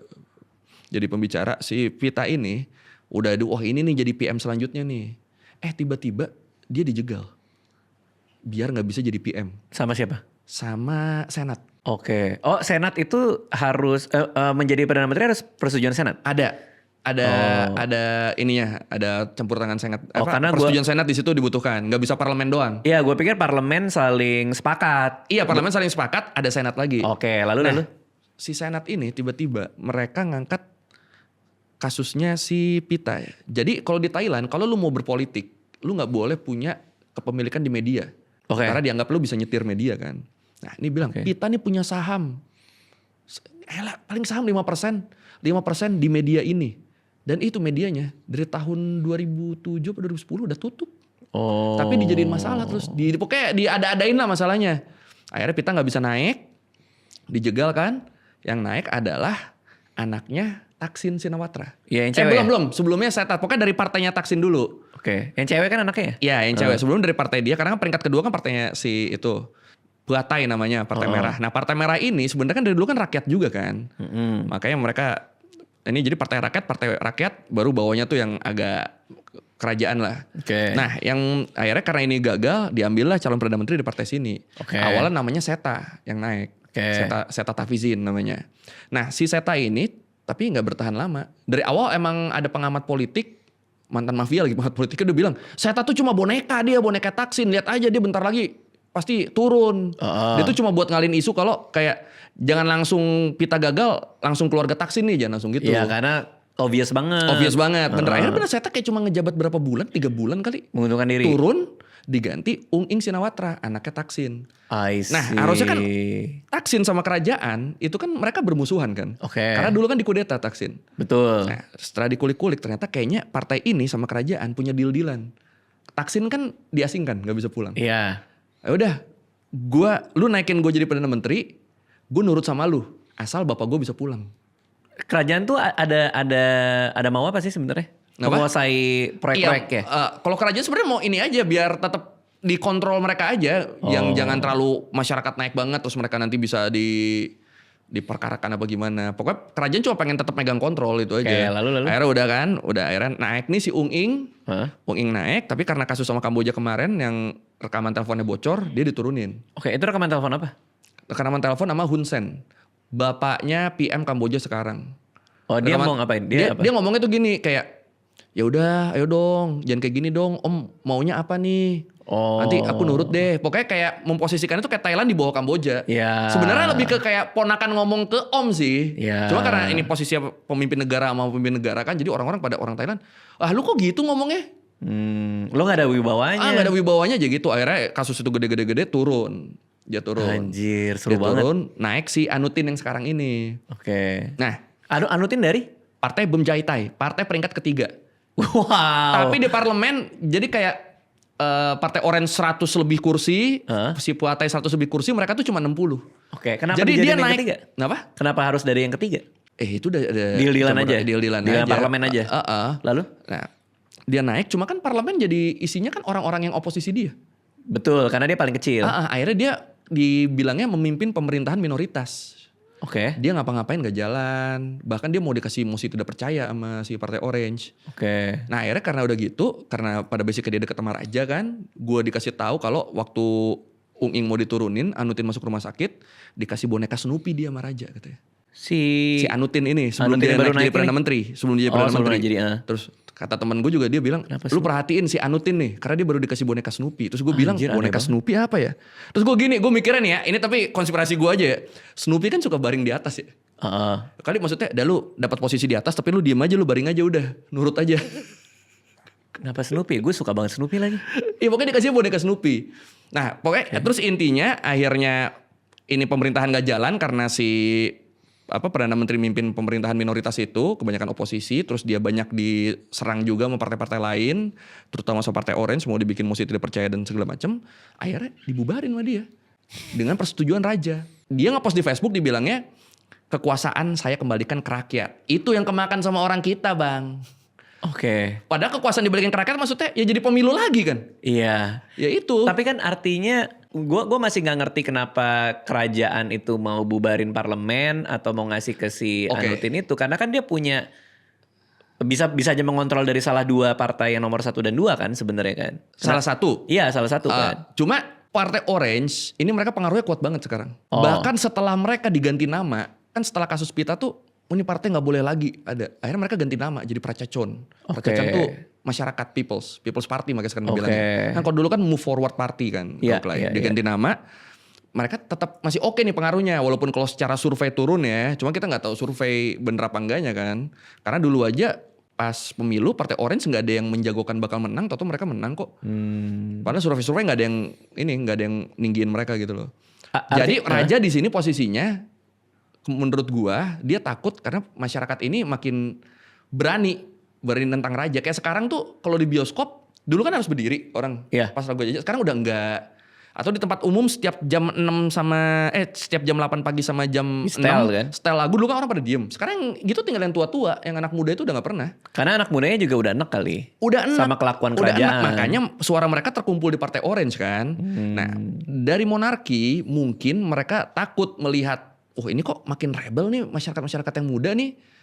Jadi pembicara. Si Pita ini udah wah ini nih jadi PM selanjutnya nih. Tiba-tiba dia dijegal. biar nggak bisa jadi PM. Sama siapa? Sama Senat. Oke. Oh, Senat itu harus menjadi Perdana Menteri harus persetujuan Senat? Ada ininya, ada campur tangan Senat. Karena persetujuan Senat di situ dibutuhkan, nggak bisa parlemen doang. Iya, gue pikir parlemen saling sepakat. Iya, parlemen saling sepakat, ada Senat lagi. Oke, lalu si Senat ini tiba-tiba mereka ngangkat kasusnya si Pita ya. Jadi kalau di Thailand, kalau lu mau berpolitik, lu nggak boleh punya kepemilikan di media. Karena dianggap lu bisa nyetir media kan. Nah ini bilang, Pita nih punya saham. Paling saham 5%. 5% di media ini. Dan itu medianya dari tahun 2007 atau 2010 udah tutup. Tapi dijadiin masalah terus. Pokoknya diada-adain lah masalahnya. Akhirnya Pita gak bisa naik. Dijegal kan. Yang naik adalah anaknya Thaksin Shinawatra. Ya, yang cewek. Belum. Sebelumnya Setat. Pokoknya dari partainya Thaksin dulu. Oke. Yang cewek kan anaknya ya? Iya, yang cewek. Sebelum dari partai dia. Karena kan peringkat kedua kan partainya si itu. Buatai namanya, Partai Merah. Nah Partai Merah ini sebenarnya kan dari dulu kan rakyat juga kan. Makanya mereka, ini jadi Partai Rakyat baru bawahnya tuh yang agak kerajaan lah. Nah yang akhirnya karena ini gagal, diambillah calon Perdana Menteri di partai sini. Awalnya namanya Seta yang naik. Seta Tafizin namanya. Nah si Seta ini tapi gak bertahan lama. Dari awal emang ada pengamat politik, mantan mafia lagi pengamat politiknya udah bilang, Seta tuh cuma boneka Thaksin, lihat aja dia bentar lagi pasti turun. Dia tuh cuma buat ngalin isu kalau kayak jangan langsung Pita gagal, langsung keluarga Thaksin nih, jangan langsung gitu. Iya karena obvious banget. Bener, akhirnya Seta kayak cuma ngejabat berapa bulan, 3 bulan kali. Menguntungkan diri. Turun, diganti Ung Ing Shinawatra, anaknya Thaksin. I see. Nah harusnya kan Thaksin sama kerajaan, itu kan mereka bermusuhan kan. Karena dulu kan dikudeta Thaksin. Betul. Nah setelah dikulik-kulik ternyata kayaknya partai ini sama kerajaan punya deal-dealan. Thaksin kan diasingkan, gak bisa pulang. Iya. Ya udah, lu naikin gue jadi Perdana Menteri, gue nurut sama lu, asal bapak gue bisa pulang. Kerajaan tuh ada mau apa sih sebenarnya? Menguasai proyek-proyek ya? Kalau kerajaan sebenarnya mau ini aja biar tetap dikontrol mereka aja, yang jangan terlalu masyarakat naik banget terus mereka nanti bisa diperkarakan apa gimana. Pokoknya kerajaan cuma pengen tetap megang kontrol itu aja. Lalu. Akhirnya akhirnya naik nih si Ung Ing. Ung Ing naik, tapi karena kasus sama Kamboja kemarin yang rekaman teleponnya bocor, dia diturunin. Itu rekaman telepon apa? Rekaman telepon sama Hun Sen, bapaknya PM Kamboja sekarang. Dia mau ngapain? Dia ngomongnya tuh gini kayak, ya udah, ayo dong, jangan kayak gini dong, Om maunya apa nih? Nanti aku nurut deh. Pokoknya kayak memposisikan itu kayak Thailand di bawah Kamboja. Sebenarnya lebih ke kayak ponakan ngomong ke Om sih. Cuma karena ini posisi pemimpin negara sama pemimpin negara kan, jadi orang-orang pada orang Thailand, lu kok gitu ngomongnya? Lo gak ada wibawanya. Gak ada wibawanya aja gitu. Akhirnya kasus itu gede-gede turun. Dia turun. Anjir, seru dia banget. Turun, naik si Anutin yang sekarang ini. Nah, Anutin dari? Partai Bemjaitai, partai peringkat ketiga. Wow. Tapi di parlemen jadi kayak Partai Orange 100 lebih kursi, si Puatai 100 lebih kursi, mereka tuh cuma 60. Kenapa jadi dia naik ketiga? Kenapa harus dari yang ketiga? Itu udah ada deal-dealan aja. Deal-dealan parlemen aja. Lalu? Nah, dia naik, cuma kan parlemen jadi isinya kan orang-orang yang oposisi dia. Betul, karena dia paling kecil. Akhirnya dia dibilangnya memimpin pemerintahan minoritas. Dia ngapa-ngapain gak jalan. Bahkan dia mau dikasih mosi tidak percaya sama si Partai Orange. Nah akhirnya karena udah gitu, karena pada basicnya dia deket sama raja kan, gue dikasih tahu kalau waktu Ung Ing mau diturunin, Anutin masuk rumah sakit, dikasih boneka Snoopy dia sama raja katanya. Si Anutin ini sebelum dia naik jadi Perdana Menteri. Sebelum dia Perdana Menteri. Terus kata teman gue juga, dia bilang, lu perhatiin si Anutin nih, karena dia baru dikasih boneka Snoopy. Terus gue bilang, boneka Snoopy apa ya? Terus gue mikirin ya, ini tapi konspirasi gue aja ya. Snoopy kan suka baring di atas ya. Kali maksudnya, lu dapat posisi di atas, tapi lu diem aja, lu baring aja udah, nurut aja. Kenapa Snoopy? Gue suka banget Snoopy lagi. Iya pokoknya dikasih boneka Snoopy. Nah pokoknya terus intinya akhirnya ini pemerintahan gak jalan karena si Perdana Menteri mimpin pemerintahan minoritas itu, kebanyakan oposisi, terus dia banyak diserang juga sama partai-partai lain, terutama sama Partai Orange, mau dibikin mosi tidak percaya dan segala macam. Akhirnya dibubarin sama dia dengan persetujuan raja. Dia ngepost di Facebook dibilangnya, kekuasaan saya kembalikan ke rakyat. Itu yang kemakan sama orang kita, Bang. Padahal kekuasaan dibalikin ke rakyat maksudnya ya jadi pemilu lagi kan? Iya. Ya itu. Tapi kan artinya gue masih nggak ngerti kenapa kerajaan itu mau bubarin parlemen atau mau ngasih ke si Anutin itu, karena kan dia punya bisa aja mengontrol dari salah dua partai yang nomor 1 dan 2 kan sebenarnya kan. Salah satu. Iya salah satu kan. Cuma Partai Orange ini mereka pengaruhnya kuat banget sekarang. Oh. Bahkan setelah mereka diganti nama, kan setelah kasus Pita tuh ini partai nggak boleh lagi ada. Akhirnya mereka ganti nama jadi Pracacon. Pracacon tuh masyarakat People's Party makanya sekarang dibilangnya. Kan kalau dulu kan Move Forward Party kan, diganti nama. Mereka tetap masih oke nih pengaruhnya, walaupun kalau secara survei turun ya. Cuma kita nggak tahu survei bener apa enggaknya kan. Karena dulu aja pas pemilu Partai Orange nggak ada yang menjagokan bakal menang, atau mereka menang kok. Padahal survei-survei nggak ada yang ninggiin mereka gitu loh. Jadi Raja di sini posisinya, menurut gua dia takut karena masyarakat ini makin berani tentang Raja. Kayak sekarang tuh kalau di bioskop dulu kan harus berdiri orang pas lagu Raja. Sekarang udah enggak. Atau di tempat umum setiap jam 6 setiap jam 8 pagi sama jam 6 kan? setel lagu, dulu kan orang pada diem. Sekarang gitu tinggal yang tua-tua, yang anak muda itu udah gak pernah. Karena anak mudanya juga udah enek kali. Udah enek. Sama kelakuan kerajaan. Makanya suara mereka terkumpul di Partai Orange kan. Nah dari monarki mungkin mereka takut melihat, oh ini kok makin rebel nih masyarakat yang muda nih.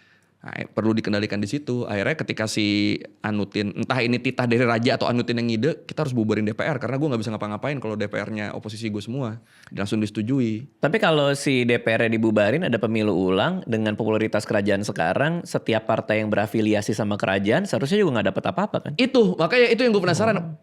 Nah, perlu dikendalikan di situ. Akhirnya ketika si Anutin, entah ini titah dari Raja atau Anutin yang ngide, kita harus bubarin DPR. Karena gue gak bisa ngapa-ngapain kalau DPR-nya oposisi gue semua. Langsung disetujui. Tapi kalau si DPR-nya dibubarin, ada pemilu ulang dengan popularitas kerajaan sekarang, setiap partai yang berafiliasi sama kerajaan seharusnya juga gak dapat apa-apa kan? Itu, makanya itu yang gue penasaran.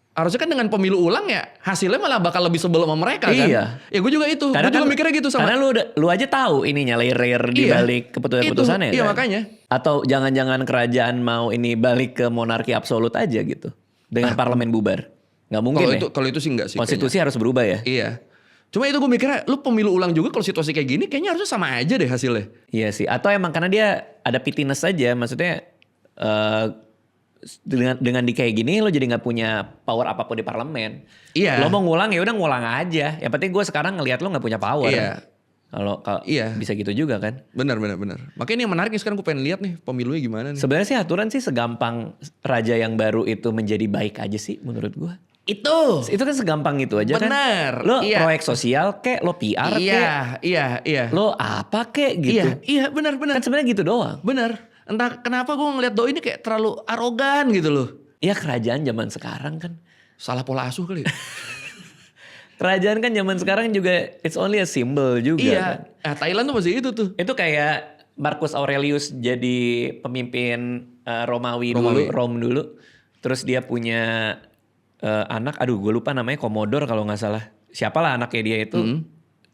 Harusnya kan dengan pemilu ulang ya hasilnya malah bakal lebih sebel sama mereka kan. Iya. Ya gue juga itu. Gue juga mikirnya gitu sama. Karena lu aja tahu ininya layer di balik keputusan-keputusannya Iya kan? makanya. Atau jangan-jangan kerajaan mau ini balik ke monarki absolut aja gitu. Dengan parlemen bubar. Gak mungkin Kalau itu sih enggak sih. Konstitusi kayaknya harus berubah ya? Iya. Cuma itu gue mikirnya lu pemilu ulang juga kalau situasi kayak gini kayaknya harusnya sama aja deh hasilnya. Iya sih. Atau emang karena dia ada pittiness aja. Maksudnya dengan di kayak gini lo jadi nggak punya power apapun di parlemen. Iya. Lo mau ngulang ya udah ngulang aja. Yang penting gue sekarang ngelihat lo nggak punya power. Iya. Kalau iya. Bisa gitu juga kan. Benar. Makanya ini yang menarik nih sekarang gue pengen lihat nih pemilunya gimana nih. Sebenarnya sih aturan sih segampang raja yang baru itu menjadi baik aja sih menurut gue. Itu kan segampang itu aja kan. Benar. Lo proyek sosial kek, lo PR kek. Iya. Lo apa kek gitu. Iya benar. Kan sebenarnya gitu doang. Benar. Entah kenapa gue ngeliat Doi ini kayak terlalu arogan gitu loh. Iya kerajaan zaman sekarang kan. Salah pola asuh kali. Kerajaan kan zaman sekarang juga it's only a symbol juga kan. Thailand tuh masih itu tuh. Itu kayak Marcus Aurelius jadi pemimpin Romawi. Dulu, Rome dulu. Terus dia punya anak, aduh gue lupa namanya Commodore kalau gak salah. Siapalah anaknya dia itu.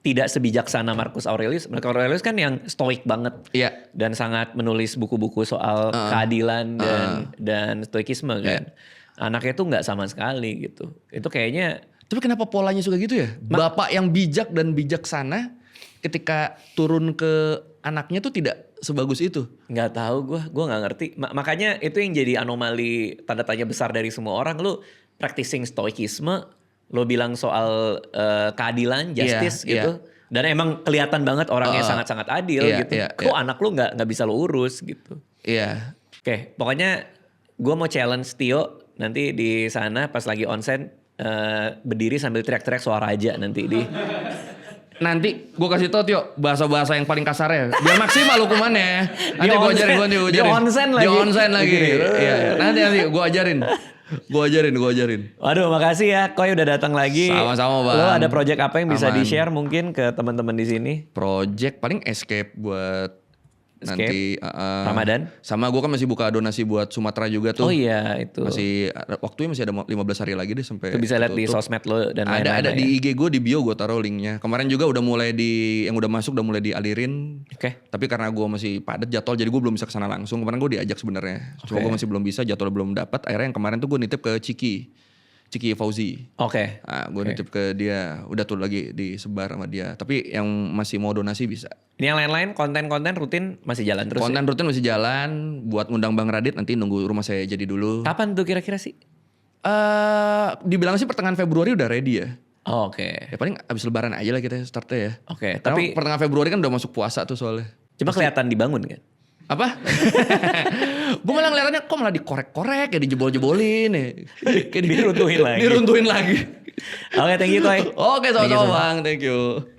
Tidak sebijaksana Marcus Aurelius. Marcus Aurelius kan yang stoik banget. Iya. Dan sangat menulis buku-buku soal keadilan dan stoikisme kan. Anaknya tuh gak sama sekali gitu. Itu kayaknya. Tapi kenapa polanya suka gitu ya? Bapak yang bijak dan bijaksana ketika turun ke anaknya tuh tidak sebagus itu. Gak tahu gue gak ngerti. Makanya itu yang jadi anomali tanda tanya besar dari semua orang. Lu practicing stoikisme. Lo bilang soal keadilan, justice gitu. Dan emang kelihatan banget orangnya sangat-sangat adil gitu. Kok anak lo gak bisa lo urus gitu. Iya. Oke, pokoknya gue mau challenge Tio nanti di sana pas lagi onsen berdiri sambil teriak-teriak suara raja nanti di. Nanti gue kasih tau Tio bahasa-bahasa yang paling kasarnya. Biar maksimal hukumannya. Nanti gue ajarin. Di onsen lagi. Iya. Nanti gue ajarin. Gue ajarin. Waduh, makasih ya Koy udah datang lagi. Sama-sama Bang. Lo ada project apa yang bisa di-share mungkin ke teman-teman di sini? Project paling escape buat nanti Ramadan. Sama gue kan masih buka donasi buat Sumatera juga tuh. Oh iya itu. Waktunya masih ada 15 hari lagi deh sampai. Itu bisa lihat di sosmed lo dan lain-lain. Ada di IG gue di bio gue taruh linknya. Kemarin juga udah mulai yang udah masuk udah mulai dialirin. Oke. Tapi karena gue masih padat jadwal jadi gue belum bisa kesana langsung. Kemarin gue diajak sebenarnya. Cuma gue masih belum bisa, jadwal belum dapat. Akhirnya yang kemarin tuh gue nitip ke Ciki Fauzi. Oke. Nah, gue nitip ke dia, udah tuh lagi disebar sama dia. Tapi yang masih mau donasi bisa. Ini yang lain-lain konten-konten rutin masih jalan terus. Konten rutin masih jalan. Buat ngundang Bang Radit nanti nunggu rumah saya jadi dulu. Kapan tuh kira-kira sih? Dibilang sih pertengahan Februari udah ready ya. Oh, oke. Ya paling abis lebaran aja lah kita startnya ya. Oke. Tapi pertengahan Februari kan udah masuk puasa tuh soalnya. Cuma kelihatan dibangun kan? Apa? Gue malah ngeliatannya kok malah dikorek-korek ya dijebol-jebolin ya. Kayak diruntuhin lagi. Diruntuhin lagi. Oke, thank you Koy. Oke, sama-sama Bang, thank you.